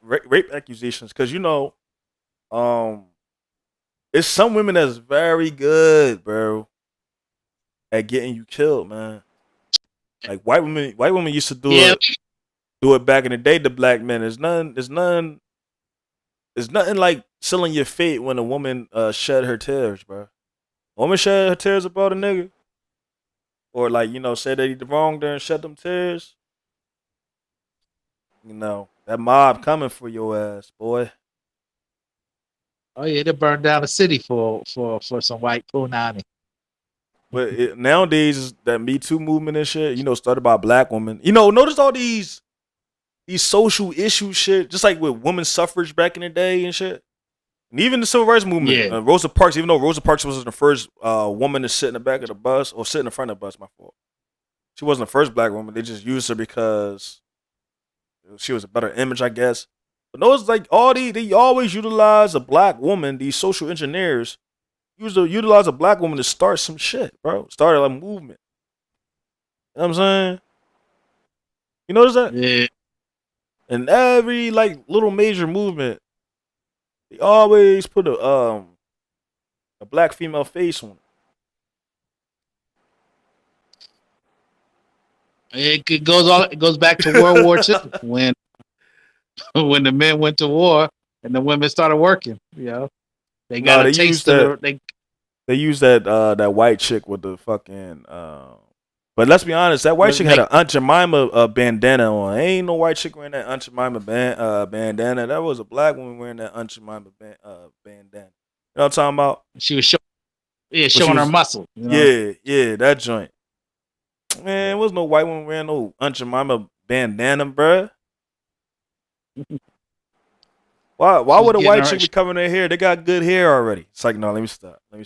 rape accusations. Because it's some women that's very good, bro, at getting you killed, man. Like white women used to do it back in the day to black men. There's nothing like sealing your fate when a woman shed her tears, bro. A woman shed her tears about a nigga, or like said that he wronged her and shed them tears. That mob coming for your ass, boy. Oh yeah, they burned down the city for some white punani. But nowadays is that Me Too movement and shit, started by black women. Notice all these social issue shit, just like with women's suffrage back in the day and shit. And even the civil rights movement. Yeah. Rosa Parks, even though Rosa Parks wasn't the first woman to sit in the back of the bus or sit in the front of the bus, my fault. She wasn't the first black woman. They just used her because she was a better image, I guess. But those like they always utilize a black woman, these social engineers utilize a black woman to start some shit, bro. Start a movement. You know what I'm saying? You notice that? Yeah. In every like little major movement, they always put a black female face on it. It goes back to World War II when the men went to war and the women started working. They got a taste of They used that white chick with the fucking. But let's be honest, that white chick had an Aunt Jemima bandana on. Ain't no white chick wearing that Aunt Jemima bandana. That was a black woman wearing that Aunt Jemima bandana. You know what I'm talking about? She was showing her muscle. Yeah, that joint. Man, there was no white woman wearing no Aunt Jemima bandana, bruh. Why would a white chick be covering their hair? They got good hair already. It's like, no, let me stop, yo.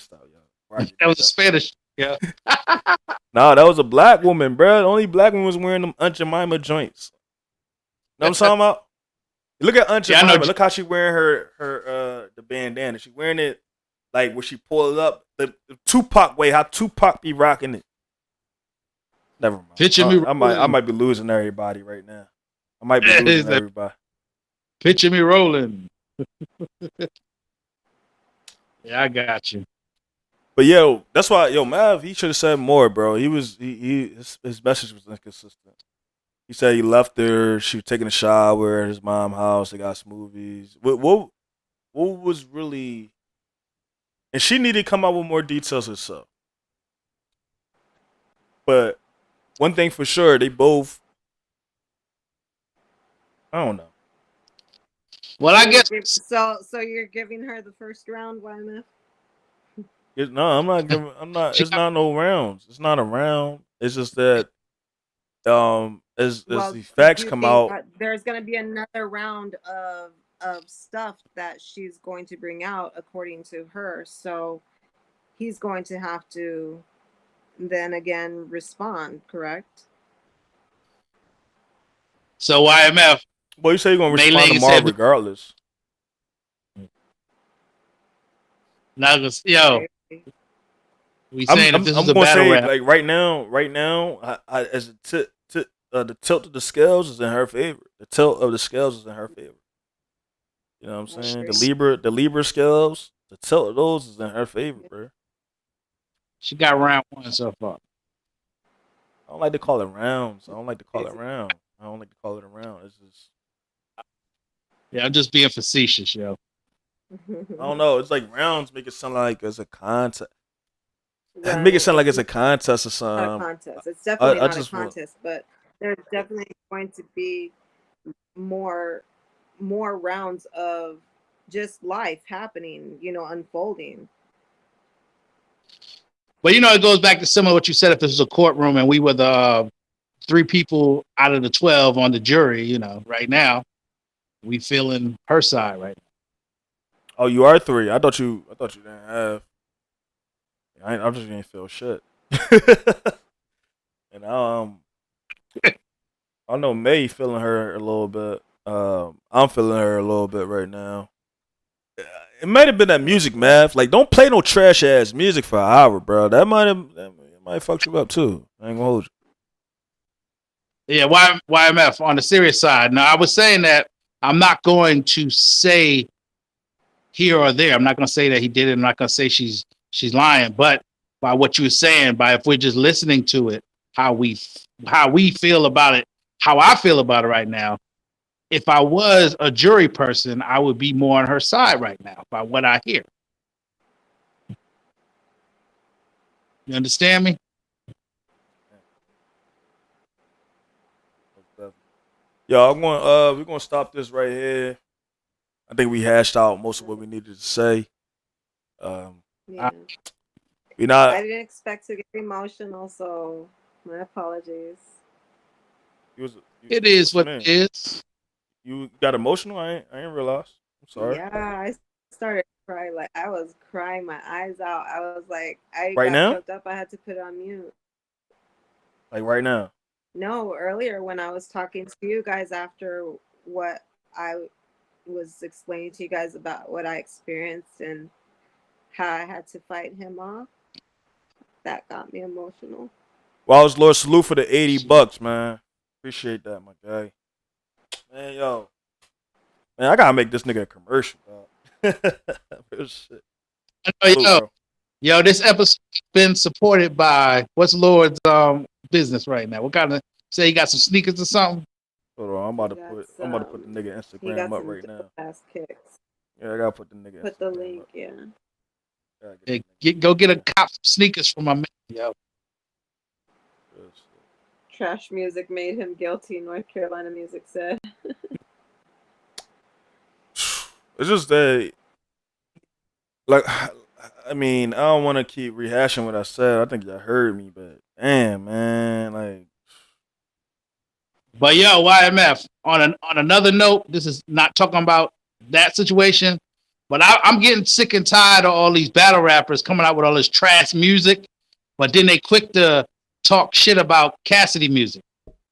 That was a Spanish. Yeah. No, that was a black woman, bro. The only black woman was wearing them Aunt Jemima joints. Know what I'm talking about? Look at Aunt Jemima. Look how she wearing her the bandana. She wearing it like where she pull it up the Tupac way. How Tupac be rocking it. Never mind. Picture me. I might be losing everybody right now. I might be losing everybody. Picture me rolling. Yeah, I got you. But that's why Mav, he should have said more, bro. His message was inconsistent. He said he left her. She was taking a shower at his mom's house. They got smoothies. What was really? And she needed to come out with more details herself. But one thing for sure, they both. I don't know. Well, I guess so. You're giving her the first round, YMF? No, I'm not giving. I'm not. It's not no rounds. It's not a round. It's just that, as the facts come out, there's going to be another round of stuff that she's going to bring out, according to her. So he's going to have to then again respond. Correct? So YMF. Well, you say you're gonna respond tomorrow regardless. Now, we saying if this is a battle rap. Like right now, I as the tilt of the scales is in her favor. The tilt of the scales is in her favor. You know what I'm saying? The Libra scales, the tilt of those is in her favor, bro. She got round one so far. I don't like to call it rounds. I don't like to call it a round. It's just. Yeah, I'm just being facetious, yo. I don't know. It's like rounds make it sound like it's a contest. Right. Make it sound like it's a contest or something. Not a contest. It's definitely not a contest, but there's definitely going to be more rounds of just life happening, unfolding. But it goes back to similar to what you said. If this was a courtroom and we were the 3 people out of the 12 on the jury, right now, we feeling her side right now. Oh, you are 3. I thought you didn't have. I'm just gonna feel shit. And I know May feeling her a little bit. I'm feeling her a little bit right now. It might have been that music, Math. Like, don't play no trash ass music for an hour, bro. That might fuck you up too. I ain't gonna hold you. Yeah, YMF on the serious side. Now, I was saying that I'm not going to say here or there. I'm not going to say that he did it. I'm not going to say she's lying. But by what you were saying, if we're just listening to it, how we feel about it, how I feel about it right now, if I was a jury person, I would be more on her side right now by what I hear. You understand me? Yo, we're gonna stop this right here. I think we hashed out most of what we needed to say. Yeah. We're not. I didn't expect to get emotional, so my apologies. It is what it is. You got emotional? I ain't realize. I'm sorry. Yeah, I started crying. Like I was crying my eyes out. I was like, I Right got now? choked up. I had to put it on mute. Like right now? No, earlier when I was talking to you guys after what I was explaining to you guys about what I experienced and how I had to fight him off, that got me emotional. Well, Lord, salute for the $80, man. Appreciate that, my guy. Man, yo. Man, I gotta make this nigga a commercial, dog. Real shit. Salute, yo, this episode has been supported by what's Lord's business right now? What kind of say he got some sneakers or something? Hold on, I'm about to put the nigga Instagram up right now. Ass kicks. Yeah, I gotta put the nigga. Put the link, up. Yeah. Go get a cop sneakers from my man, yo. Trash music made him guilty, North Carolina music said. It's just that, like, I mean, I don't want to keep rehashing what I said. I think y'all heard me, but damn, man, like. But yo, YMF. On another note, this is not talking about that situation, but I'm getting sick and tired of all these battle rappers coming out with all this trash music, but then they quick to talk shit about Cassidy music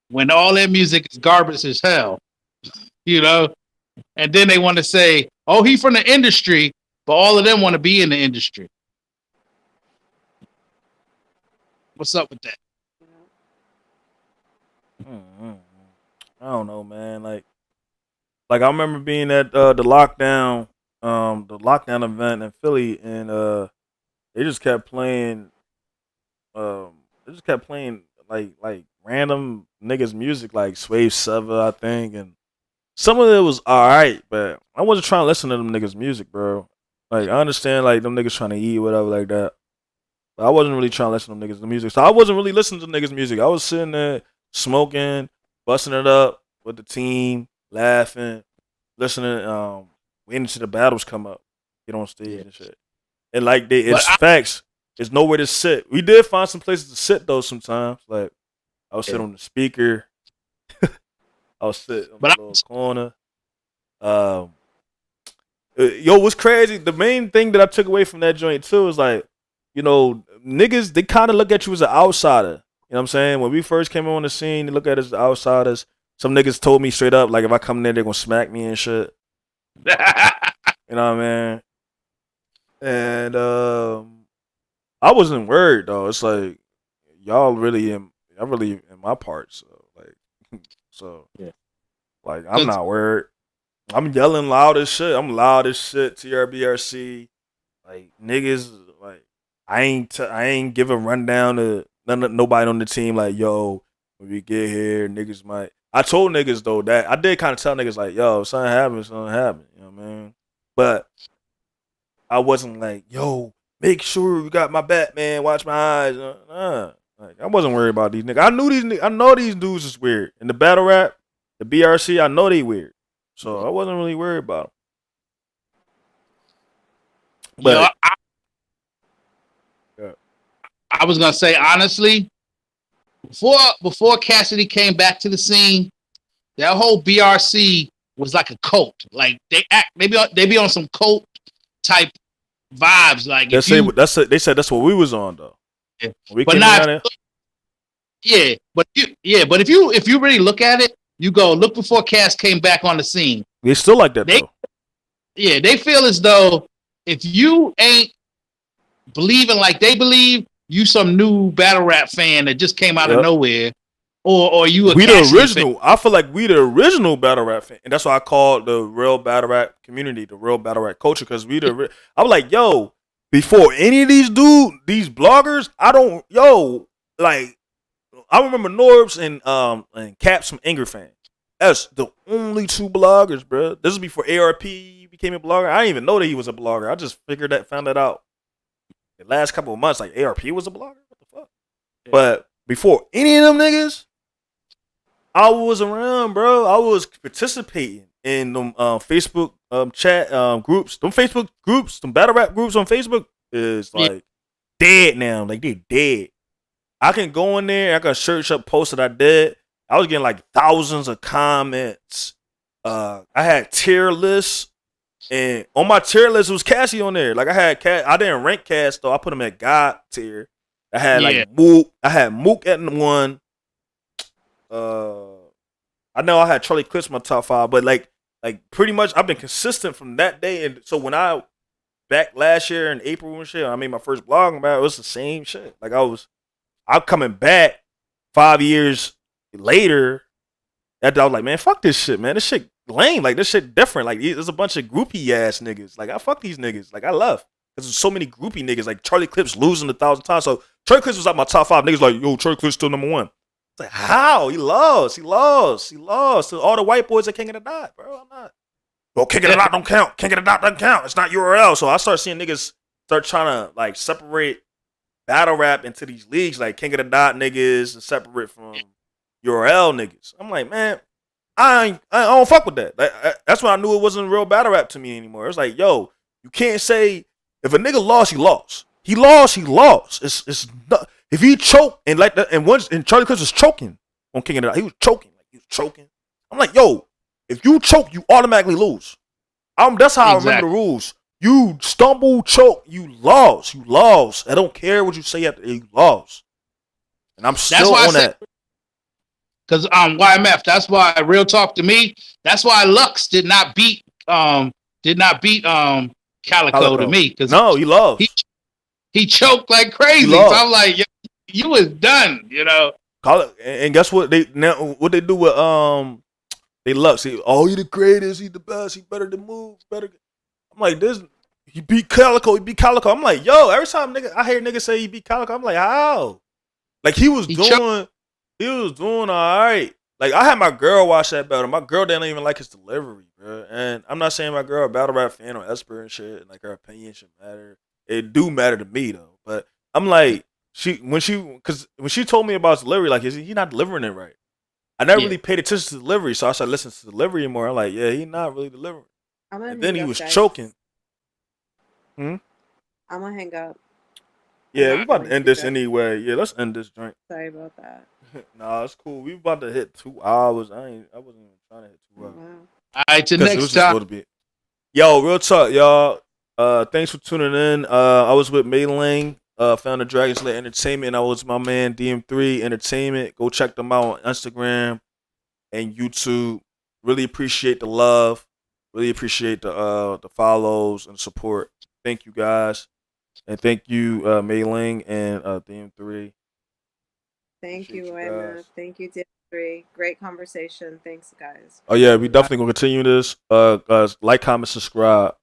when all their music is garbage as hell, you know? And then they want to say, oh, he from the industry, but all of them want to be in the industry. What's up with that? I don't know, man. Like I remember being at the lockdown event in Philly, and they just kept playing. Like random niggas music, like Swave Sever, I think, and some of it was alright, but I wasn't trying to listen to them niggas music, bro. Like I understand, like them niggas trying to eat, whatever, like that. But I wasn't really trying to listen to them niggas music, so I wasn't really listening to niggas music. I was sitting there smoking, busting it up with the team, laughing, listening, waiting till the battles come up, get on stage and shit. And like facts. There's nowhere to sit. We did find some places to sit though sometimes. Like I would sit on the speaker. I would sit on the little corner. Yo, what's crazy? The main thing that I took away from that joint too is like, you know, niggas, they kind of look at you as an outsider. You know what I'm saying? When we first came on the scene, they look at us as outsiders. Some niggas told me straight up, like, if I come in there, they're gonna smack me and shit. You know what I mean? And I wasn't worried though. It's like y'all really in my part. So like, like I'm not worried. I'm yelling loud as shit. I'm loud as shit. TRBRC, like niggas, like I ain't give a rundown to nobody on the team. Like yo, when we get here, niggas might. I told niggas though that I did kind of tell niggas like yo, something happened. You know what I mean? But I wasn't like yo, make sure you got my back, man. Watch my eyes. Like I wasn't worried about these niggas. I know these dudes is weird. In the battle rap, the BRC, I know they weird. So I wasn't really worried about them. But I was gonna say honestly, before Cassidy came back to the scene, that whole BRC was like a cult. Like they be on some cult type vibes. Like they said that's what we was on though. Yeah. But not. Yeah, but if you really look at it, you go look before Cass came back on the scene. They still like that though. Yeah, they feel as though if you ain't believing like they believe, you some new battle rap fan that just came out of nowhere, or you we the original. Fan. I feel like we the original battle rap fan, and that's why I call the real battle rap community the real battle rap culture. Because I'm like, yo, before any of these these bloggers, I remember Norbs and Caps from Anger Fan. That's the only 2 bloggers, bro. This is before ARP became a blogger. I didn't even know that he was a blogger. I just found that out the last couple of months. Like ARP was a blogger. What the fuck? Yeah. But before any of them niggas, I was around, bro. I was participating in them Facebook chat groups. Them Facebook groups, them battle rap groups on Facebook is like dead now. Like they dead. I can go in there. I can search up posts that I did. I was getting like thousands of comments. I had tier lists, and on my tier list was Cassidy on there. Like I had I didn't rank Cass though. I put him at God tier. I had like Mook. I had Mook at 1. I know I had Charlie Clips in my top 5, but like pretty much I've been consistent from that day. And so when I back last year in April and shit, I made my first blog about it was the same shit. Like I'm coming back 5 years later. After I was like, man, fuck this shit, man. This shit lame. Like this shit different. Like there's a bunch of groupie ass niggas. Like I fuck these niggas. Like I left. Because there's so many groupie niggas. Like Charlie Clips losing 1,000 times. So Charlie Clips was like my top 5 niggas. Like, yo, Charlie Clips still number 1. It's like, how? He lost. So all the white boys are King of the Dot, bro. I'm not. Well, King of the Dot don't count. King of the Dot doesn't count. It's not URL. So I start seeing niggas start trying to like separate battle rap into these leagues, like King of the Dot niggas and separate from URL niggas. I'm like, man, I don't fuck with that. Like, that's when I knew it wasn't real battle rap to me anymore. It's like, yo, you can't say if a nigga lost, he lost. He lost. It's not. If he choked and like that, and Charlie Clips was choking on King of the Dot, he was choking. I'm like, yo, if you choke, you automatically lose. That's how I remember the rules. You stumble, choke, you lost. I don't care what you say after you lost. And I'm still on that. Because YMF, that's why real talk to me. That's why Lux did not beat Calico to me. Because no, he lost. He choked like crazy. So I'm like, you was done, you know. And guess what? They do with they Lux. He the greatest. He the best. He better than moves. Better. I'm like this. He beat Calico. I'm like, yo. Every time I hear niggas say he beat Calico, I'm like, how? Like he was doing all right. Like I had my girl watch that battle. My girl didn't even like his delivery, bro. And I'm not saying my girl a battle rap fan or Esper and shit. And like her opinion should matter. It do matter to me though. But I'm like, when she told me about his delivery, like he not delivering it right. I never really paid attention to delivery, so I started listening to delivery more. I'm like, yeah, he not really delivering. And then he was choking. I'm gonna hang up. Yeah, we about to end this anyway. Yeah, let's end this joint. Sorry about that. Nah, it's cool. We about to hit 2 hours. I wasn't even trying to hit 2 hours. Wow. All right, till next time. Yo, real talk, y'all. Thanks for tuning in. I was with Mei Ling, founder of Dragon Slayer Entertainment. I was my man DM3 Entertainment. Go check them out on Instagram and YouTube. Really appreciate the love. Really appreciate the follows and support. Thank you guys, and thank you Mei Ling and DM3. Thank you, Emma. Thank you, DM3. Great conversation. Thanks, guys. Oh yeah, we definitely gonna continue this. Like, comment, subscribe.